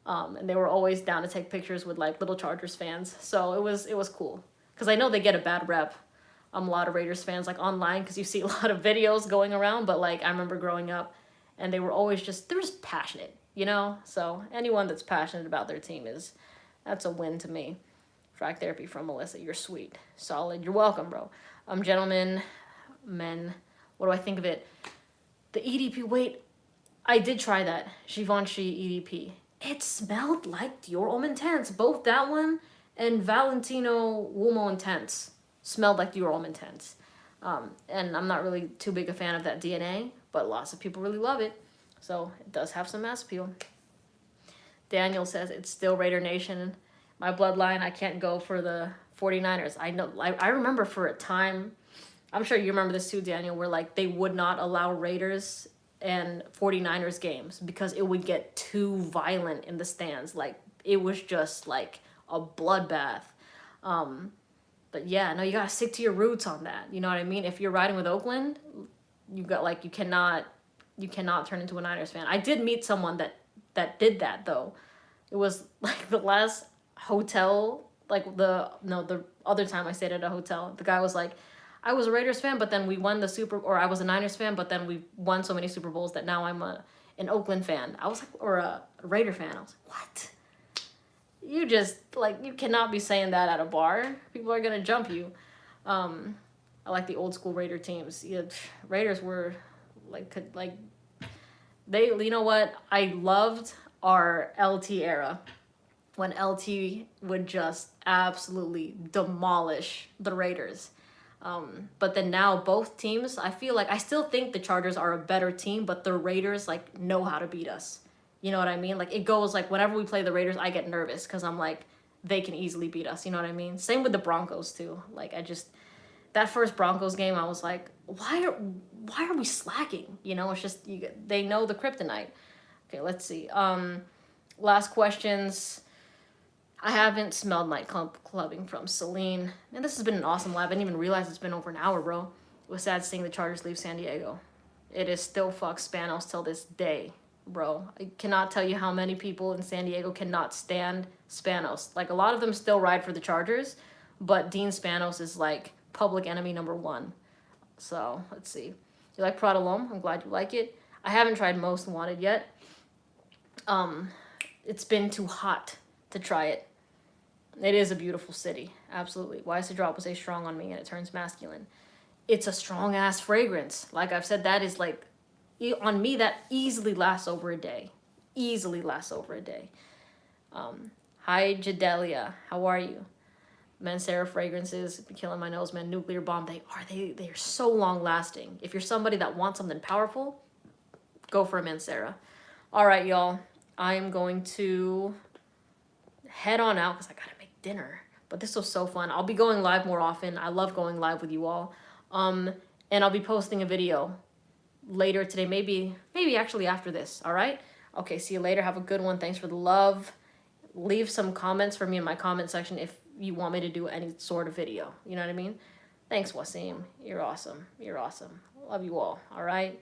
And they were always down to take pictures with like little Chargers fans. So it was cool. Cause I know they get a bad rep. A lot of Raiders fans like online, cause you see a lot of videos going around, but like I remember growing up and they were just passionate, you know? So anyone that's passionate about their team that's a win to me. Frag therapy from Melissa. You're sweet. Solid. You're welcome, bro. Gentlemen, men, what do I think of it? The EDP, wait, I did try that. Givenchy EDP. It smelled like Dior Homme Intense. Both that one and Valentino Uomo Intense smelled like Dior Homme Intense. And I'm not really too big a fan of that DNA, but lots of people really love it. So it does have some mass appeal. Daniel says it's still Raider Nation. My bloodline, I can't go for the 49ers. I know. I remember for a time, I'm sure you remember this too, Daniel, where like they would not allow Raiders and 49ers games because it would get too violent in the stands. Like it was just like a bloodbath. But yeah, no, you gotta stick to your roots on that. You know what I mean? If you're riding with Oakland, you cannot You cannot turn into a Niners fan. I did meet someone that did that though. It was like the last hotel, like the other time I stayed at a hotel. The guy was like, I was a Raiders fan, but then we won the or I was a Niners fan, but then we won so many Super Bowls that now I'm an Oakland fan. I was like, or a Raider fan. I was like, what? You just, like, you cannot be saying that at a bar. People are gonna jump you. I like the old school Raider teams. Yeah, Raiders were like they. You know what? I loved our LT era when LT would just absolutely demolish the Raiders. But then now both teams, I feel like I still think the Chargers are a better team, but the Raiders like know how to beat us. You know what I mean? Like it goes like whenever we play the Raiders, I get nervous because I'm like they can easily beat us. You know what I mean? Same with the Broncos too. Like I just that first Broncos game, I was like, why are we slacking? You know, it's just they know the kryptonite. Okay, let's see. Last questions. I haven't smelled clubbing from Celine. Man, this has been an awesome live. I didn't even realize it's been over an hour, bro. It was sad seeing the Chargers leave San Diego. It is still fuck Spanos till this day, bro. I cannot tell you how many people in San Diego cannot stand Spanos. Like, a lot of them still ride for the Chargers, but Dean Spanos is, like, public enemy number one. So, let's see. You like Pradalome? I'm glad you like it. I haven't tried Most Wanted yet. It's been too hot to try it. It is a beautiful city, absolutely. Why is the drop will say strong on me and it turns masculine? It's a strong ass fragrance. Like I've said, that is like, on me, that easily lasts over a day. Easily lasts over a day. Hi, Jadelia. How are you? Mancera fragrances, been killing my nose, man. Nuclear Bomb, they are so long lasting. If you're somebody that wants something powerful, go for a Mancera. All right, y'all. I am going to head on out because I gotta make dinner. But this was so fun. I'll be going live more often. I love going live with you all. And I'll be posting a video later today, maybe actually after this. All right? Okay, see you later. Have a good one. Thanks for the love. Leave some comments for me in my comment section if you want me to do any sort of video. You know what I mean? Thanks, Wasim. You're awesome. You're awesome. Love you all. All right?